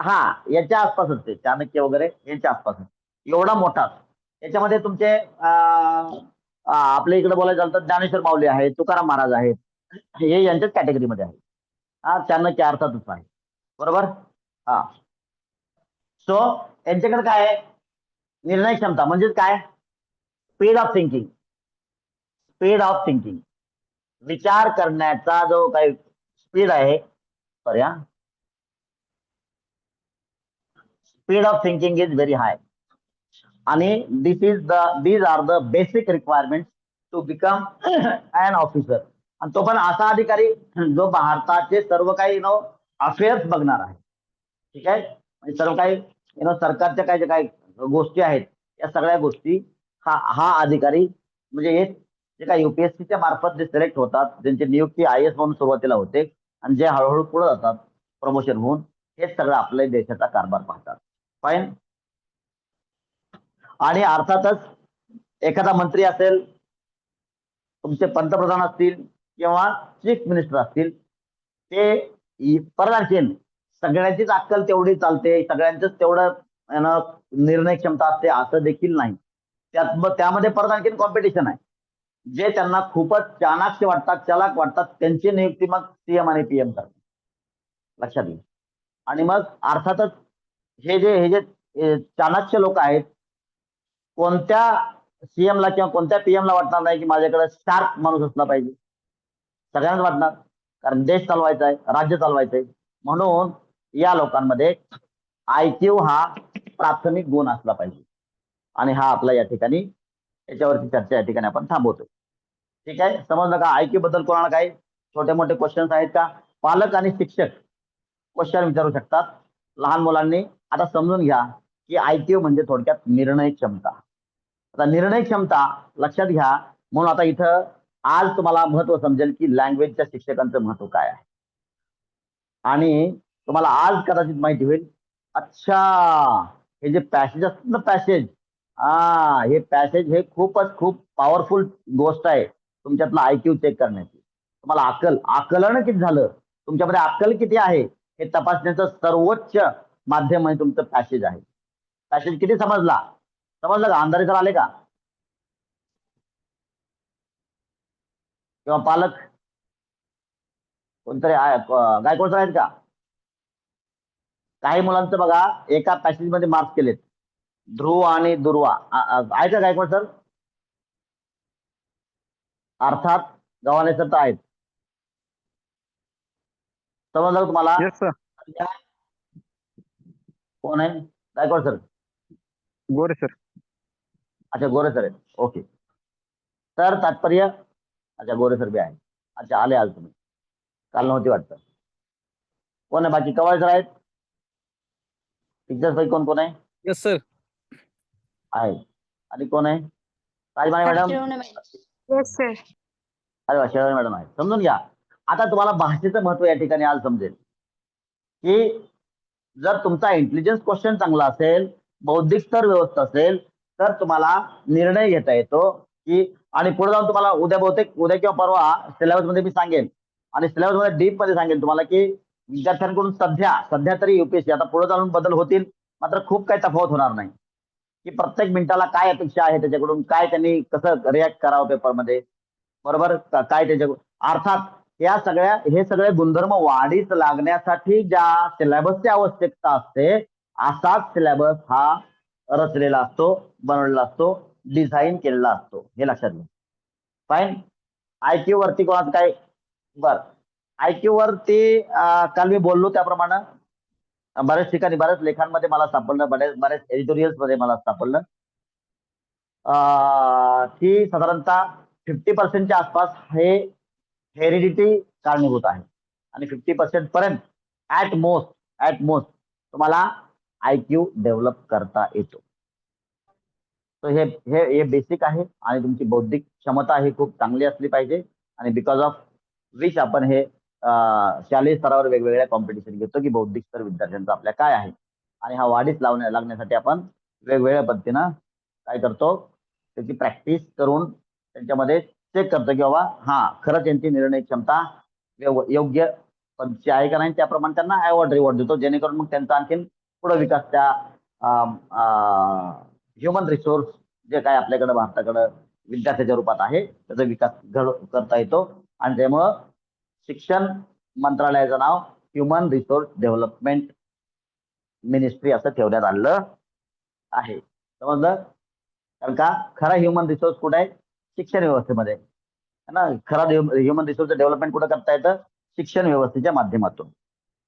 हा याच्या आसपासच, ते चाणक्य वगैरे यांच्या आसपासच एवढा मोठा. याच्यामध्ये तुमचे आपल्या इकडे बोलायचं झालं तर ज्ञानेश्वर माऊली आहेत, तुकाराम महाराज आहेत, हे यांच्याच कॅटेगरीमध्ये आहे. हा चाणक्य अर्थातच आहे. बरोबर? हा. सो यांच्याकडे काय आहे? निर्णय क्षमता म्हणजेच काय? Speed of thinking. Speed of thinking, विचार करण्याचा जो काही स्पीड आहे, सॉरी हा, speed of thinking is very high. आणि these are the basic requirement to become an officer. आणि तो पण असा अधिकारी जो भारताचे सर्व काही अफेअर्स बघणार आहे. ठीक आहे? म्हणजे सर्व काही सरकारच्या काही जे काही गोष्टी आहेत या सगळ्या गोष्टी हा हा अधिकारी, म्हणजे हे जे काही UPSCच्या मार्फत जे सिलेक्ट होतात, ज्यांची नियुक्ती IAS म्हणून सुरुवातीला होते आणि जे हळूहळू पुढे जातात प्रमोशन होऊन, हे सगळं आपल्या देशाचा कारभार पाहतात. फाईन. आणि अर्थातच एखादा मंत्री असेल, तुमचे पंतप्रधान असतील किंवा चीफ मिनिस्टर असतील, ते परत आणखीन सगळ्यांचीच अक्कल तेवढी चालते, सगळ्यांचंच तेवढं निर्णय क्षमता असते असं देखील नाही. त्यामध्ये परत आणखीन कॉम्पिटिशन आहे. जे त्यांना खूपच चाणाक्ष वाटतात, चलाक वाटतात, त्यांची नियुक्ती मग CM आणि PM करतात. लक्षात घ्या. आणि मग अर्थातच हे जे चाणाक्ष लोक आहेत, कोणत्या CM ला किंवा कोणत्या PM ला वाटणार नाही की माझ्याकडे शार्प माणूस असला पाहिजे? सगळ्यांनाच वाटणार, कारण देश चालवायचा आहे, राज्य चालवायचं आहे. म्हणून या लोकांमध्ये IQ हा प्राथमिक गुण असला पाहिजे. आणि हा आपला या ठिकाणी याच्यावरची चर्चा या ठिकाणी आपण थांबवतो. ठीक आहे? समजलं का? IQ बद्दल कोणाला काही छोटे मोठे क्वेश्चन्स आहेत का? पालक आणि शिक्षक क्वेश्चन विचारू शकतात. लहान मुलांनी आता समजून घ्या की IQ म्हणजे थोडक्यात निर्णय क्षमता. आता निर्णय क्षमता लक्षात घ्या. म्हणून आता इथं आज तुम्हाला महत्व समजेल की लँग्वेजच्या शिक्षकांचं महत्व काय आहे. आणि तुम्हाला आज कदाचित माहिती होईल, अच्छा, हे जे पॅसेज असतात ना, पॅसेज, हे पॅसेज हे खूपच खूप पॉवरफुल गोष्ट आहे तुमच्यातला IQ चेक करण्याची. तुम्हाला आकलन किती झालं, तुमच्यामध्ये अक्कल किती आहे हे तपासण्याचं सर्वोच्च माध्यम म्हणजे तुमचं पॅसेज आहे. पॅसेज किती समजलं का? अंदाजे तर आले का? किंवा पालक कोणतरी गायकवाड सर आहेत का? काही मुलांचं बघा एका पॅसेज मध्ये मार्क्स केलेत, ध्रुव आणि दुर्वा. आहे का गायकवाड सर? अर्थात गव्हाणे सर तर आहेत. समजलं तुम्हाला? Yes sir. कोण आहे? गायकवाड सर? गोरे सर. अच्छा, गोरे सर आहेत. ओके. तर तात्पर्य, अच्छा गोरे सर बी आहे. अच्छा, आले आज तुम्ही, काल नव्हती वाटतं. कोण आहे बाकी? कवाळे सर आहेत? टीचर्स पैकी कोण कोण आहे? Yes sir. आहे. आणि कोण आहे? राजमाने मॅडम? Yes sir. अरे वा, शेळवणे मॅडम आहे. समजून घ्या. आता तुम्हाला भाषेचं महत्व या ठिकाणी आज समजेल की जर तुमचा इंटेलिजन्स क्वेश्चन चांगला असेल, बौद्धिक स्तर व्यवस्थित असेल, तर तुम्हाला निर्णय घेता येतो की, आणि पुढे जाऊन तुम्हाला बहुतेक उद्या किंवा परवा सिलेबस मध्ये मी सांगेन, आणि सिलेबस मध्ये डीप मध्ये सांगेन तुम्हाला की विद्यार्थ्यांकडून सध्या तरी युपीएससी, आता पुढे जाऊन बदल होतील, मात्र खूप काही तफावत होणार नाही, की प्रत्येक मिनिटाला काय अपेक्षा आहे त्याच्याकडून, काय त्यांनी कसं रिॲक्ट करावं पेपरमध्ये, बरोबर काय त्याच्या अर्थात हे सगळे गुणधर्म वाढीस लागण्यासाठी ज्या सिलेबसची आवश्यकता असते, असाच सिलेबस हा रचलेला असतो, बनवलेला असतो, डिझाईन केलेला असतो, हे लक्षात घ्या. फाईन. आयक्यू वरती कोणाचं काय? बर, आयक्यू वरती काल मी बोललो त्याप्रमाणे बऱ्याच ठिकाणी, बऱ्याच लेखांमध्ये मला सापडलं, बऱ्याच एडिटोरियल्स मध्ये मला सापडलं की साधारणतः 50% आसपास हे हेरिडिटी कारणीभूत आहे, आणि 50% पर्यंत ऍट मोस्ट तुम्हाला आयक्यू डेव्हलप करता येतो. तर हे बेसिक आहे, आणि तुमची बौद्धिक क्षमता ही खूप चांगली असली पाहिजे, आणि बिकॉज ऑफ विच आपण हे शालेय स्तरावर वेगवेगळ्या कॉम्पिटिशन घेतो की बौद्धिक स्तर विद्यार्थ्यांचा आपल्या काय आहे, आणि हा वाढीस लागण्यासाठी आपण वेगवेगळ्या पद्धतीनं काय करतो, त्याची प्रॅक्टिस करून त्यांच्यामध्ये चेक करतो की बाबा हा खरंच यांची निर्णय क्षमता योग्य पद्धतीची आहे का नाही, त्याप्रमाणे त्यांना अवॉर्ड रिवॉर्ड देतो, जेणेकरून मग त्यांचा आणखीन पुढे विकास त्या ह्युमन रिसोर्स जे काय आपल्याकडे भारताकडे विद्यार्थ्याच्या रूपात आहे त्याचा विकास करता येतो, आणि त्यामुळं शिक्षण मंत्रालयाचं नाव ह्युमन रिसोर्स डेव्हलपमेंट मिनिस्ट्री असं ठेवण्यात आलेलं आहे. समजलं? कारण का खरा ह्युमन रिसोर्स कुठे आहे? शिक्षण व्यवस्थेमध्ये है ना. खरा ह्युमन रिसोर्स डेव्हलपमेंट कुठं करता येतं? शिक्षण व्यवस्थेच्या माध्यमातून.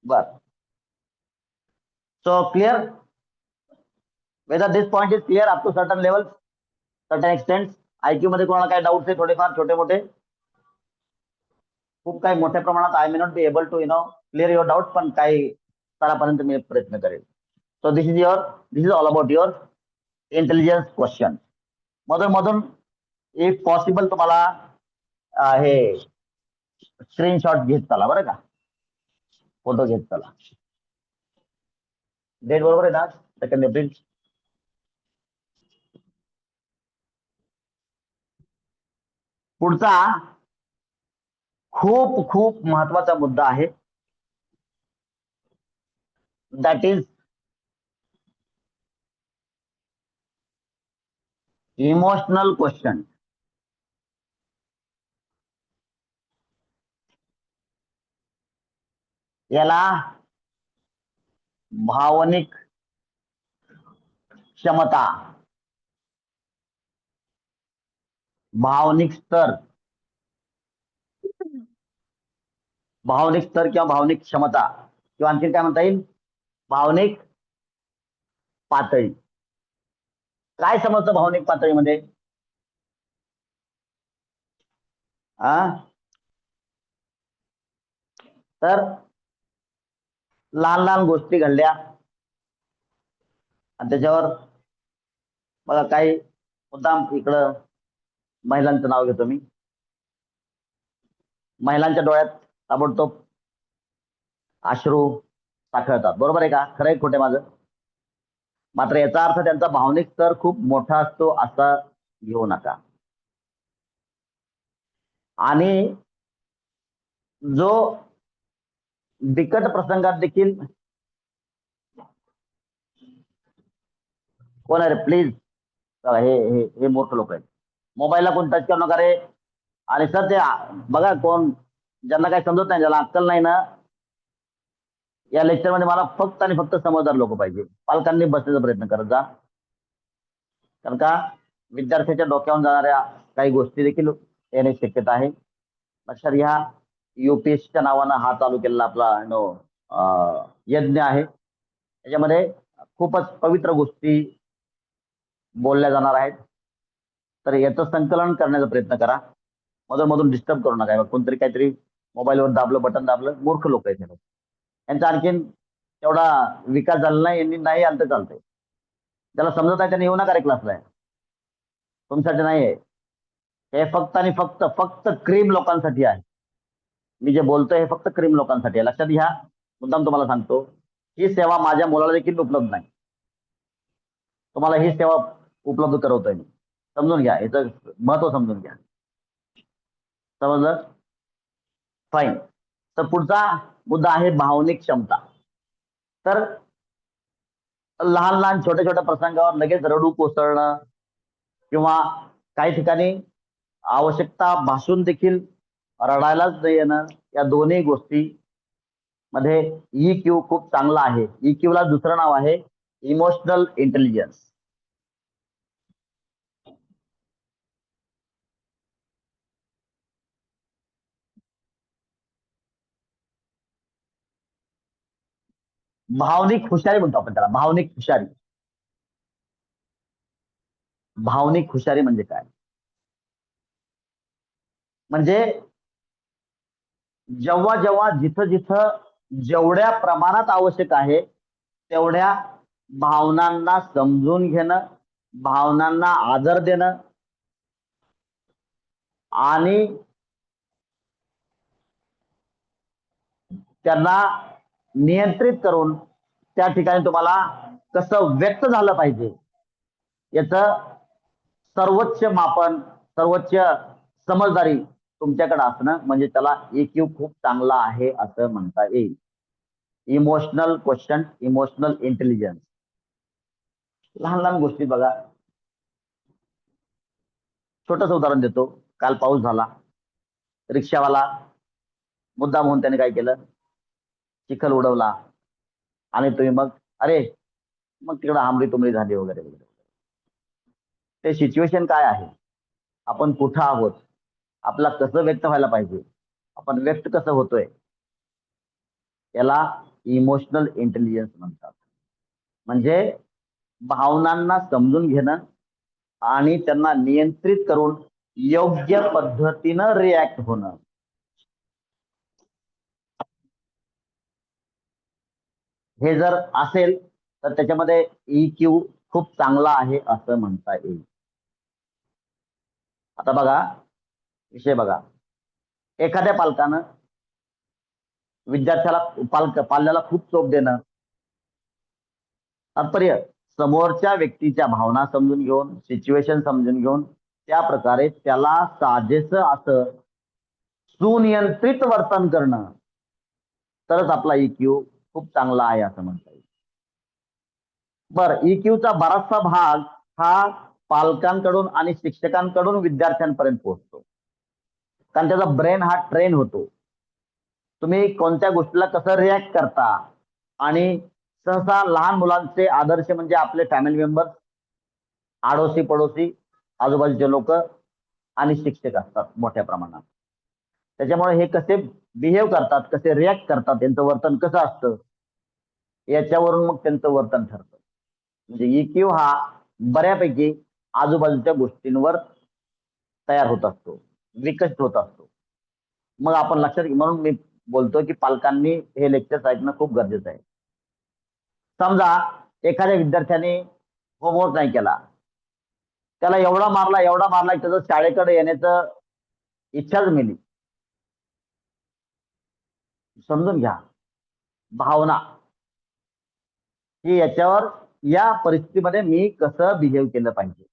बर, so clear whether this point is clear up to certain level, certain extent. IQ मध्ये कोणाला काय डाऊट्स आहे थोडेफार छोटे मोठे? खूप काही मोठ्या प्रमाणात I may not be able to clear your doubt, पण काही स्तरापर्यंत मी प्रयत्न करेल. So this is all about your intelligence question. मधून इफ पॉसिबल तुम्हाला हे स्क्रीनशॉट घेत चला बरं का, फोटो घेत चला. डेट बरोबर आहे ना? 2 एप्रिल. पुढचा खूप खूप महत्वाचा मुद्दा आहे, दॅट इज इमोशनल क्वेश्चन. याला भावनिक क्षमता, भावनिक स्तर किंवा भावनिक क्षमता किंवा आणखी काय म्हणता येईल, भावनिक पातळी. काय समजतं भावनिक पातळीमध्ये? तर लहान लहान गोष्टी घडल्या आणि त्याच्यावर बघा काही मुद्दाम इकडं महिलांचं नाव घेतो मी. महिलांच्या डोळ्यात ताबडतोब अश्रू साखळतात, बरोबर आहे का? खरं आहे खोटे माझं? मात्र याचा अर्थ त्यांचा भावनिक स्तर खूप मोठा असतो असं घेऊ नका. आणि जो बिकट प्रसंगात देखील, कोण आहे रे प्लीज, हे मोठे लोक आहेत, मोबाईलला कोण टच करू नका रे. आणि सर ते बघा कोण ज्यांना काही समजत नाही, ज्याला अक्कल नाही ना, या लेक्चर मध्ये मला फक्त आणि फक्त समजदार लोक पाहिजे. पालकांनी बसण्याचा प्रयत्न करत जा, कारण का विद्यार्थ्याच्या डोक्यावरून जाणाऱ्या काही गोष्टी देखील येण्याची शक्यता आहे. लक्षात घ्या, युपीएससीच्या नावानं हा चालू केलेला आपला यज्ञ आहे. त्याच्यामध्ये खूपच पवित्र गोष्टी बोलल्या जाणार आहेत. तर याचं संकलन करण्याचा प्रयत्न करा. मधून मधून डिस्टर्ब करू नका. कोणतरी काहीतरी मोबाईलवर दाबलं, बटन दाबलं, मूर्ख लोक आहेत हे. यांचा आणखीन तेवढा विकास झाला नाही, यांनी नाही आलं तर चालतंय. ज्याला समजत आहे त्याने येऊ नका रे क्लासला. तुमच्यासाठी नाही आहे हे. फक्त आणि फक्त फक्त क्रीम लोकांसाठी आहे. मी जे बोलतोय हे फक्त क्रीम लोकांसाठी आहे. लक्षात घ्या. मुद्दाम तुम्हाला सांगतो, ही सेवा माझ्या मुलाला देखील उपलब्ध नाही. तुम्हाला ही सेवा उपलब्ध करवतोय मी. समजून घ्या, याचं महत्व समजून घ्या. समजलं? फाईन. तर पुढचा मुद्दा आहे भावनिक क्षमता. तर लहान लहान छोट्या छोट्या प्रसंगावर लगेच रडू कोसळणं किंवा काही ठिकाणी आवश्यकता भासून देखील रडायलाच नाही येणं, या दोन्ही गोष्टी मध्ये EQ खूप चांगला आहे. EQ ला दुसरं नाव आहे इमोशनल इंटेलिजन्स. भावनिक हुशारी म्हणतो आपण त्याला. भावनिक हुशारी. भावनिक हुशारी म्हणजे काय? म्हणजे जेव्हा जेव्हा जिथं जिथं जेवढ्या प्रमाणात आवश्यक आहे तेवढ्या भावनांना समजून घेणं, भावनांना आदर देणं आणि त्यांना नियंत्रित करून त्या ठिकाणी तुम्हाला कसं व्यक्त झालं पाहिजे याचं सर्वोच्च मापन, सर्वोच्च समजदारी तुमच्याकडे असणं म्हणजे त्याला EQ खूप चांगला आहे असं म्हणता येईल. Emotional question, emotional intelligence. लहान लहान गोष्टी बघा. छोटंसं उदाहरण देतो. काल पाऊस झाला. रिक्षावाला मुद्दाम म्हणून त्याने काय केलं, चिखल उडवला आणि तुम्ही मग अरे मग तिकडं आमरी तुमरी झाली वगैरे वगैरे. ते सिच्युएशन काय आहे, आपण कुठं आहोत, आपला कसं व्यक्त व्हायला पाहिजे, आपण व्यक्त कसं होतोय, याला इमोशनल इंटेलिजन्स म्हणतात. म्हणजे भावनांना समजून घेणं आणि त्यांना नियंत्रित करून योग्य पद्धतीनं रिॲक्ट होणं. हे जर असेल तर त्याच्यामध्ये EQ खूप चांगला आहे असं म्हणता येईल. आता बघा विषय बघा. एखाद्या पालकानं विद्यार्थ्याला पाल्याला खूप चोप देणं, तात्पर्य समोरच्या व्यक्तीच्या भावना समजून घेऊन, सिच्युएशन समजून घेऊन त्या प्रकारे त्याला साजेसं असं सुनियंत्रित वर्तन करणं, तरच आपला EQ खूप चांगला आहे असं म्हणता येईल. बरं, EQचा बराचसा भाग हा पालकांकडून आणि शिक्षकांकडून विद्यार्थ्यांपर्यंत पोहोचतो. कारण त्याचा ब्रेन हा ट्रेन होतो. तुम्ही कोणत्या गोष्टीला कसं रिॲक्ट करता. आणि सहसा लहान मुलांचे आदर्श म्हणजे आपले फॅमिली मेंबर, आडोशी पडोशी, आजूबाजूचे लोक आणि शिक्षक असतात मोठ्या प्रमाणात. त्याच्यामुळे हे कसे बिहेव करतात, कसे रिॲक्ट करतात, त्यांचं वर्तन कसं असतं याच्यावरून मग त्यांचं वर्तन ठरतं. म्हणजे EQ हा बऱ्यापैकी आजूबाजूच्या गोष्टींवर तयार होत असतो, विकसित होत असतो. मग आपण लक्षात म्हणून मी बोलतो की पालकांनी हे लेक्चर्स ऐकणं खूप गरजेचं आहे. समजा एखाद्या विद्यार्थ्याने होमवर्क नाही केला, त्याला एवढा मारला की त्याचं शाळेकडे येण्याचं इच्छाच मेली. समजून घ्या. भावना की याच्यावर या परिस्थितीमध्ये मी कसं बिहेव केलं पाहिजे.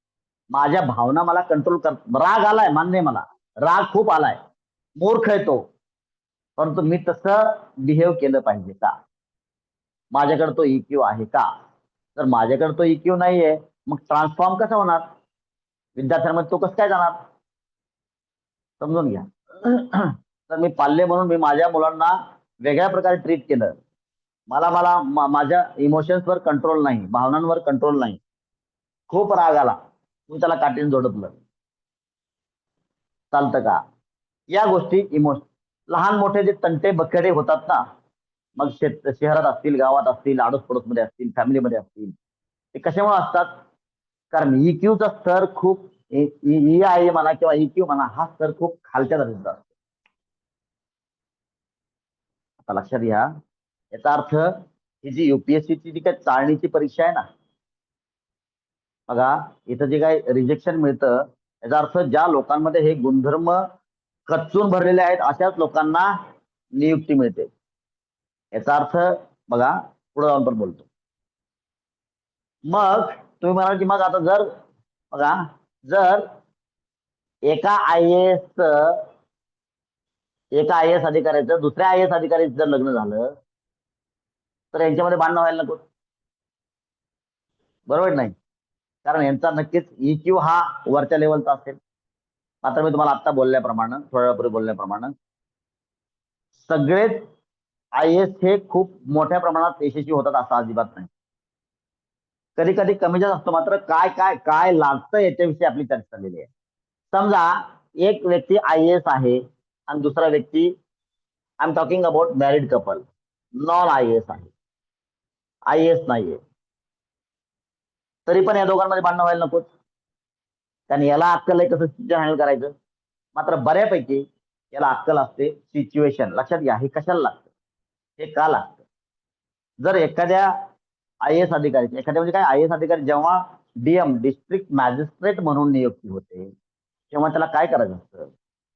माझ्या भावना मला कंट्रोल कर. राग आलाय, मान्य मला राग खूप आलाय, मूर्ख आहे तो, परंतु मी तसं बिहेव केलं पाहिजे का, माझ्याकडे तो EQ आहे का. जर माझ्याकडे तो EQ नाहीये मग ट्रान्सफॉर्म कसा होणार विद्यार्थ्यांमध्ये, तो कसं काय जाणार. समजून घ्या. तर मी पाल्य म्हणून मी माझ्या मुलांना वेगळ्या प्रकारे ट्रीट केलं. मला मला माझ्या इमोशन्सवर कंट्रोल नाही, भावनांवर कंट्रोल नाही. खूप राग आला, मी त्याला काठीने झोडपलं, चालतं का. या गोष्टी लहान मोठे जे तंटे बखेडे होतात ना, मग शहरात असतील, गावात असतील, आडोस पडोसमध्ये असतील, फॅमिलीमध्ये असतील, ते कशामुळे असतात? कारण EQचा स्तर खूप EI म्हणा किंवा EQ म्हणा, हा स्तर खूप खालच्या दर्जाचा असतो. आता लक्षात घ्या, याचा अर्थ ही जी UPSCची जी काही चाळणीची परीक्षा आहे ना, बघा इथं जे काही रिजेक्शन मिळतं, याचा अर्थ ज्या लोकांमध्ये हे गुणधर्म कच्चून भरलेले आहेत अशाच लोकांना नियुक्ती मिळते. याचा अर्थ बघा, पुढे जाऊन पण बोलतो. मग तुम्ही म्हणाल की मग आता जर बघा, जर एका IAS अधिकाऱ्याचं दुसऱ्या IAS अधिकाऱ्याचं जर लग्न झालं तर यांच्यामध्ये भांडणं व्हायला नको, बरोबर नाही? कारण यांचा नक्कीच EQ हा वरच्या लेवलचा असेल. मात्र मी तुम्हाला आता बोलल्याप्रमाणे, थोड्या वेळापूर्वी बोलल्याप्रमाणे, सगळेच IAS हे खूप मोठ्या प्रमाणात यशस्वी होतात असं अजिबात नाही. कधी कधी कमी जास्त असतो. मात्र काय काय काय लागतं याच्याविषयी आपली चर्चा झालेली आहे. समजा एक व्यक्ती IAS आहे आणि दुसरा व्यक्ती, I am talking about married couple, non IAS आहे, IAS नाहीये, तरी पण या दोघांमध्ये भांडणं व्हायला नकोच. कारण याला अक्कल आहे कसं सिच्युएशन हँडल करायचं, मात्र बऱ्यापैकी याला अक्कल असते सिच्युएशन. लक्षात घ्या, हे कशाला लागतं, हे का लागतं? जर एखाद्या IAS अधिकारी, एखाद्या म्हणजे काय IAS अधिकारी जेव्हा DM डिस्ट्रिक्ट मॅजिस्ट्रेट म्हणून नियुक्ती होते, तेव्हा त्याला काय करायचं असतं?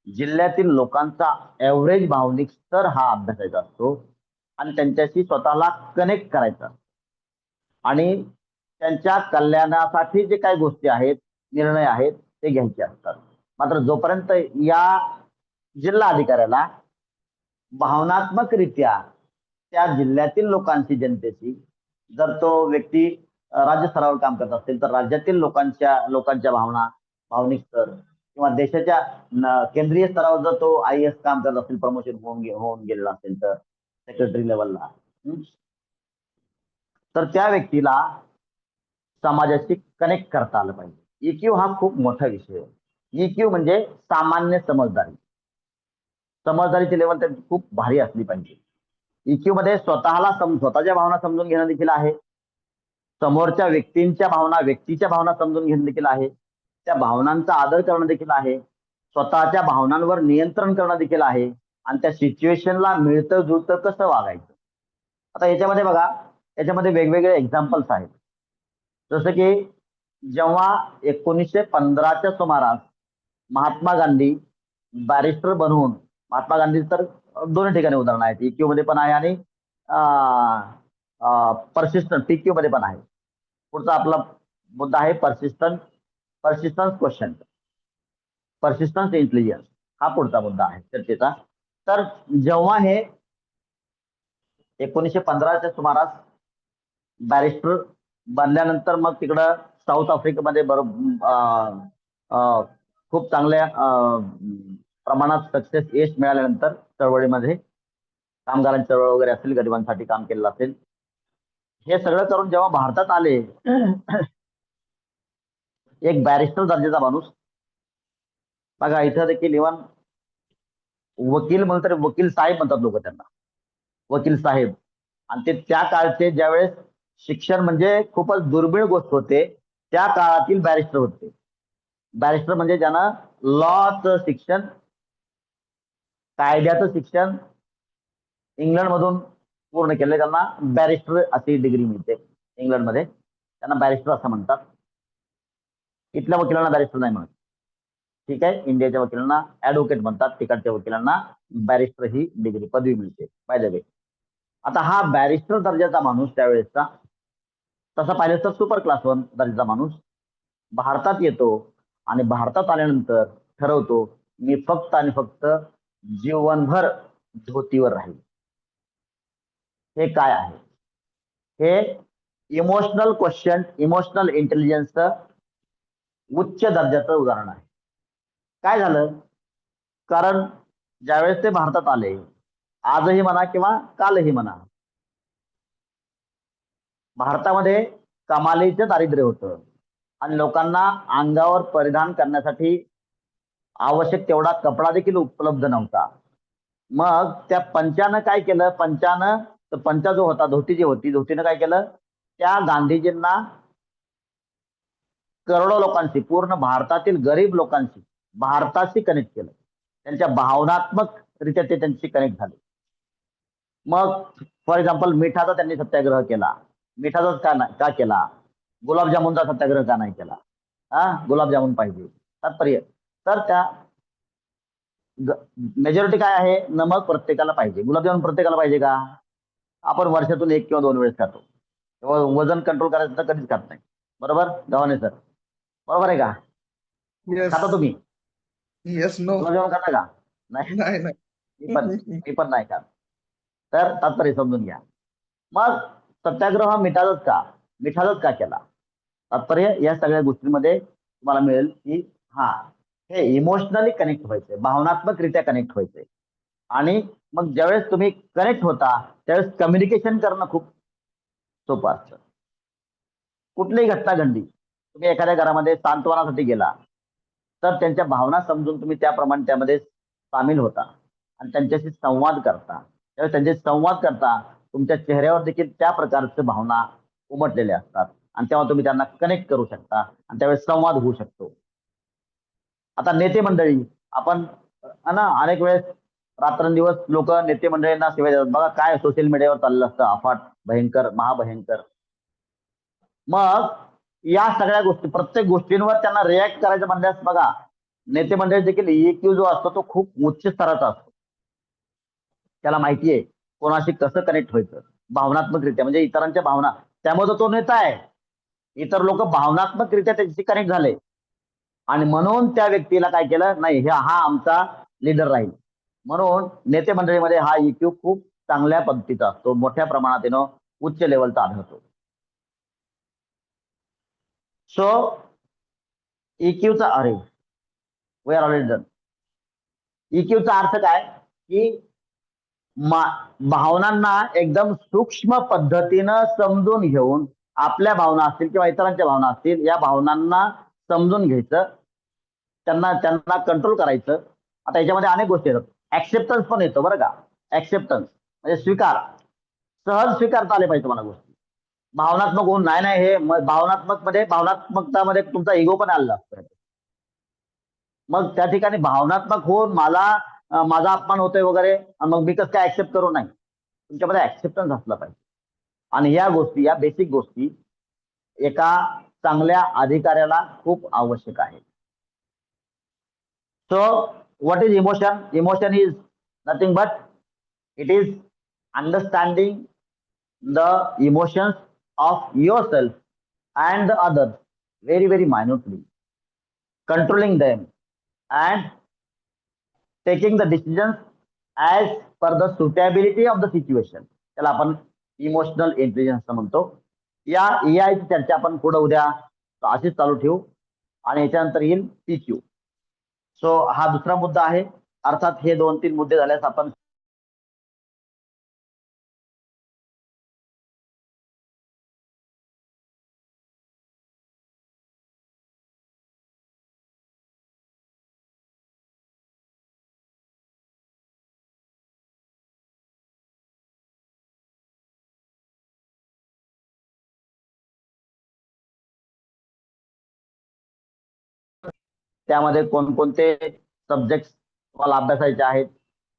जिल्ह्यातील लोकांचा एव्हरेज भावनिक स्तर हा अभ्यासायचा असतो आणि त्यांच्याशी स्वतःला कनेक्ट करायचा आणि त्यांच्या कल्याणासाठी जे काही गोष्टी आहेत, निर्णय आहेत, ते घ्यायचे असतात. मात्र जोपर्यंत या जिल्हा अधिकाऱ्याला भावनात्मकरित्या त्या जिल्ह्यातील लोकांची, जनतेची, जर तो व्यक्ती राज्य स्तरावर काम करत असेल तर राज्यातील लोकांच्या भावना, भावनिक स्तर, किंवा देशाच्या केंद्रीय स्तरावर जर तो IAS काम करत असेल, प्रमोशन होऊन गेलेला असेल तर सेक्रेटरी लेवलला, तर त्या व्यक्तीला समाजाशी कनेक्ट करता आलं पाहिजे. EQ हा खूप मोठा विषय आहे. EQ म्हणजे सामान्य समजदारी. समजदारीची लेवल त्यांची खूप भारी असली पाहिजे. EQ मध्ये स्वतःच्या भावना समजून घेणं देखील आहे, समोरच्या व्यक्तीच्या भावना समजून घेणं देखील आहे, त्या भावनांचा आदर करणं देखील आहे, स्वतःच्या भावनांवर नियंत्रण करणं देखील आहे आणि त्या सिच्युएशनला मिळतं जुळतं कसं वागायचं. आता याच्यामध्ये बघा, याच्यामध्ये वेगवेगळे एक्झाम्पल्स आहेत. जसं की जेव्हा 1915च्या सुमारास महात्मा गांधी बॅरिस्टर बनवून, महात्मा गांधी तर दोन्ही ठिकाणी उदाहरण आहेत, EQ मध्ये पण आहे आणि पर्सिस्टन्स, TQ मध्ये पण आहे. पुढचा आपला मुद्दा आहे पर्सिस्टन्स क्वेश्चन, पर्सिस्टन्स इंटेलिजन्स, हा पुढचा मुद्दा आहे चर्चेचा. तर जेव्हा हे 1915च्या सुमारास बॅरिस्टर बनल्यानंतर मग तिकडं साऊथ आफ्रिकेमध्ये खूप चांगल्या प्रमाणात सक्सेस, यश मिळाल्यानंतर चळवळीमध्ये, कामगारांची चळवळ वगैरे असेल, गरिबांसाठी काम केलेलं असेल, हे सगळं करून जेव्हा भारतात आले, एक बॅरिस्टर दर्जाचा माणूस, बघा इथं देखील इव्हन वकील म्हणतात, वकील साहेब म्हणतात लोक त्यांना, वकील साहेब. आणि ते त्या काळचे, ज्यावेळेस शिक्षण म्हणजे खूपच दुर्मिळ गोष्ट होते, त्या काळातील बॅरिस्टर होते. बॅरिस्टर म्हणजे ज्यांना लॉचं शिक्षण, कायद्याचं शिक्षण इंग्लंडमधून पूर्ण केलं, त्यांना बॅरिस्टर अशी डिग्री मिळते इंग्लंडमध्ये, त्यांना बॅरिस्टर असं म्हणतात. इथल्या वकिलांना बॅरिस्टर नाही म्हणत, ठीक आहे. इंडियाच्या वकिलांना ऍडव्होकेट म्हणतात, तिकडच्या वकिलांना बॅरिस्टर ही डिग्री, पदवी मिळते बाय द वे. आता हा बॅरिस्टर दर्जाचा माणूस त्यावेळेसचा, तसा पाहिलं तर सुपर क्लास 1 दर्जाचा माणूस भारतात येतो आणि भारतात आल्यानंतर ठरवतो, मी फक्त आणि फक्त जीवनभर धोतीवर राहील. हे काय आहे? हे इमोशनल क्वेश्चन, इमोशनल इंटेलिजन्सचं उच्च दर्जाचं उदाहरण आहे. काय झालं? कारण ज्यावेळेस ते भारतात आले, आजही म्हणा किंवा कालही म्हणा, भारतामध्ये कमालीचं दारिद्र्य होतं आणि लोकांना अंगावर परिधान करण्यासाठी आवश्यक तेवढा कपडा देखील उपलब्ध नव्हता. मग त्या पंचानं काय केलं, पंचा जो होता, धोती जी होती, धोतीनं काय केलं, त्या गांधीजींना करोडो लोकांशी, पूर्ण भारतातील गरीब लोकांशी, भारताशी कनेक्ट केलं. त्यांच्या भावनात्मक रित्या ते त्यांची कनेक्ट झाले. मग फॉर एक्झाम्पल मिठाचा त्यांनी सत्याग्रह केला. मिठाचाच का केला? गुलाबजामुनचा सत्याग्रह का नाही केला? गुलाबजामुन पाहिजे. तात्पर्य तर त्या मेजॉरिटी काय आहे, नमक प्रत्येकाला पाहिजे. गुलाबजामुन प्रत्येकाला पाहिजे का? आपण वर्षातून 1 किंवा 2 वेळेस खातो. तेव्हा वजन कंट्रोल करायचं तर कधीच खात नाही. बरोबर गव्हाणे सर? बरोबर आहे का? येस खाता तुम्ही येस नो गुलाबजामुन खाता का? नाही. नाही नाही मी पण नाही खात. तर तात्पर्य समजून घ्या. मग सत्याग्रह मिठाचाच का केला? तात्पर्य या सगळ्या गोष्टींमध्ये तुम्हाला मिळेल की हे इमोशनली कनेक्ट व्हायचंय, भावनात्मकरित्या कनेक्ट व्हायचंय. आणि मग ज्यावेळेस तुम्ही कनेक्ट होता त्यावेळेस कम्युनिकेशन करणं खूप सोपं असतं. कुठलीही घटना घडली, तुम्ही एखाद्या घरामध्ये सांत्वनासाठी गेला, तर त्यांच्या भावना समजून तुम्ही त्याप्रमाणे त्यामध्ये सामील होता आणि त्यांच्याशी संवाद करता. त्यावेळेस त्यांचे संवाद करता तुमच्या चेहऱ्यावर देखील त्या प्रकारच्या भावना उमटलेल्या असतात आणि तेव्हा तुम्ही त्यांना कनेक्ट करू शकता आणि त्यावेळेस संवाद होऊ शकतो. आता नेते मंडळी, आपण अनेक वेळेस रात्रंदिवस लोक नेते मंडळींना सेवा देतात. बघा काय सोशल मीडियावर चाललं असतं, अफाट, भयंकर, महाभयंकर. मग या सगळ्या गोष्टी, प्रत्येक गोष्टींवर त्यांना रिॲक्ट करायचं म्हणल्यास बघा, नेते मंडळी देखील EQ जो असतो तो खूप उच्च स्तराचा असतो. त्याला माहिती आहे कोणाशी कसं कनेक्ट व्हायचं भावनात्मकरित्या, म्हणजे इतरांच्या भावना. त्यामुळे तो नेता आहे. इतर लोक भावनात्मकरित्या त्याच्याशी कनेक्ट झाले आणि म्हणून त्या व्यक्तीला काय केलं, नाही हा आमचा लीडर राहील. म्हणून नेते मंडळीमध्ये हा EQ खूप चांगल्या पद्धतीचा असतो, मोठ्या प्रमाणात उच्च लेवलचा आढळतो. सो EQचा वी आर ऑलरेडी डन. EQचा अर्थ काय की भावनांना एकदम सूक्ष्म पद्धतीनं समजून घेऊन, आपल्या भावना असतील किंवा इतरांच्या भावना असतील, या भावनांना समजून घ्यायचं, त्यांना कंट्रोल करायचं. आता याच्यामध्ये अनेक गोष्टी येतात. ऍक्सेप्टन्स पण येतो बरं का. ऍक्सेप्टन्स म्हणजे स्वीकार, सहज स्वीकारता आले पाहिजे मला गोष्टी. भावनात्मक होऊन नाही हे भावनात्मकतामध्ये तुमचा इगो पण आलेला असतो. मग त्या ठिकाणी भावनात्मक होऊन माझा अपमान होतोय वगैरे, मग मी कसं काय ऍक्सेप्ट करू? नाही, तुमच्यामध्ये ऍक्सेप्टन्स असला पाहिजे. आणि या बेसिक गोष्टी एका चांगल्या अधिकाऱ्याला खूप आवश्यक आहे. So what is emotion? Emotion is nothing but it is understanding the emotions of yourself and the others very very minutely, controlling them and taking the decisions as per the suitability of the situation. त्याला आपण इमोशनल इंटेलिजन्स म्हणतो. या EI ची चर्चा आपण पुढे उद्या अशीच चालू ठेवू आणि याच्यानंतर येईल PQ. सो हा दुसरा मुद्दा आहे. अर्थात हे 2-3 मुद्दे झाल्यास आपण त्यामध्ये कोणकोणते सब्जेक्ट तुम्हाला अभ्यासायचे आहेत,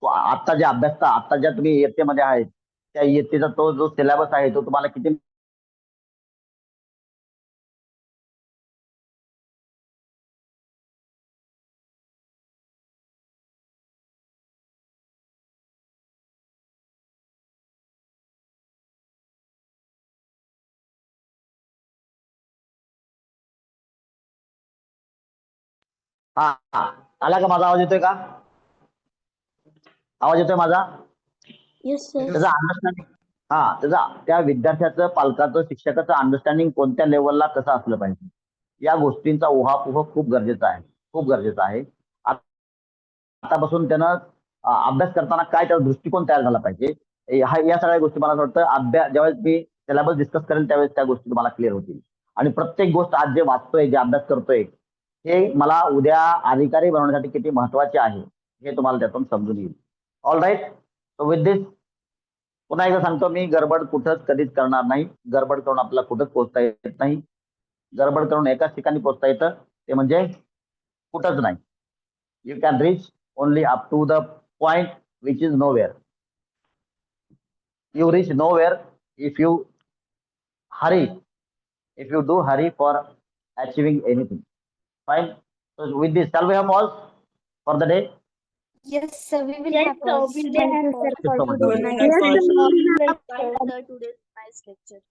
आता ज्या तुम्ही इयत्तेमध्ये आहेत त्या इयत्तेचा तो जो सिलेबस आहे तो तुम्हाला किती आला का? माझा आवाज येतोय का? आवाज येतोय माझा? Yes sir. त्याचा अंडरस्टँडिंग त्या विद्यार्थ्याचं, पालकाचं, शिक्षकाचं अंडरस्टँडिंग कोणत्या लेवलला कसं असलं पाहिजे, या गोष्टींचा उहापोह खूप गरजेचा आहे. आतापासून त्यानं अभ्यास करताना काय त्याचा दृष्टिकोन तयार झाला पाहिजे, या सगळ्या गोष्टी मला असं वाटतं ज्यावेळेस मी सिलेबस डिस्कस करेल त्यावेळेस त्या गोष्टी तुम्हाला क्लिअर होतील. आणि प्रत्येक गोष्ट आज जे वाचतोय, जे अभ्यास करतोय, हे मला उद्या अधिकारी बनवण्यासाठी किती महत्वाचे आहे हे तुम्हाला त्यातून समजून येईल. All right. So with this पुन्हा एकदा सांगतो मी, गडबड कुठंच कधीच करणार नाही. गडबड करून आपल्याला कुठंच पोहोचता येत नाही. गडबड करून एकाच ठिकाणी पोहोचता येतं, ते म्हणजे कुठंच नाही. You can reach only up to the point which is nowhere. You reach nowhere if you hurry, if you do hurry for achieving anything. Fine. So with this, shall we have pause for the day? Yes, sir. We will Yes, have sir. pause. We will Thank have you, sir, pause. for Thank you so much. today's nice Yes, lecture. sir. Sir, today's nice lecture.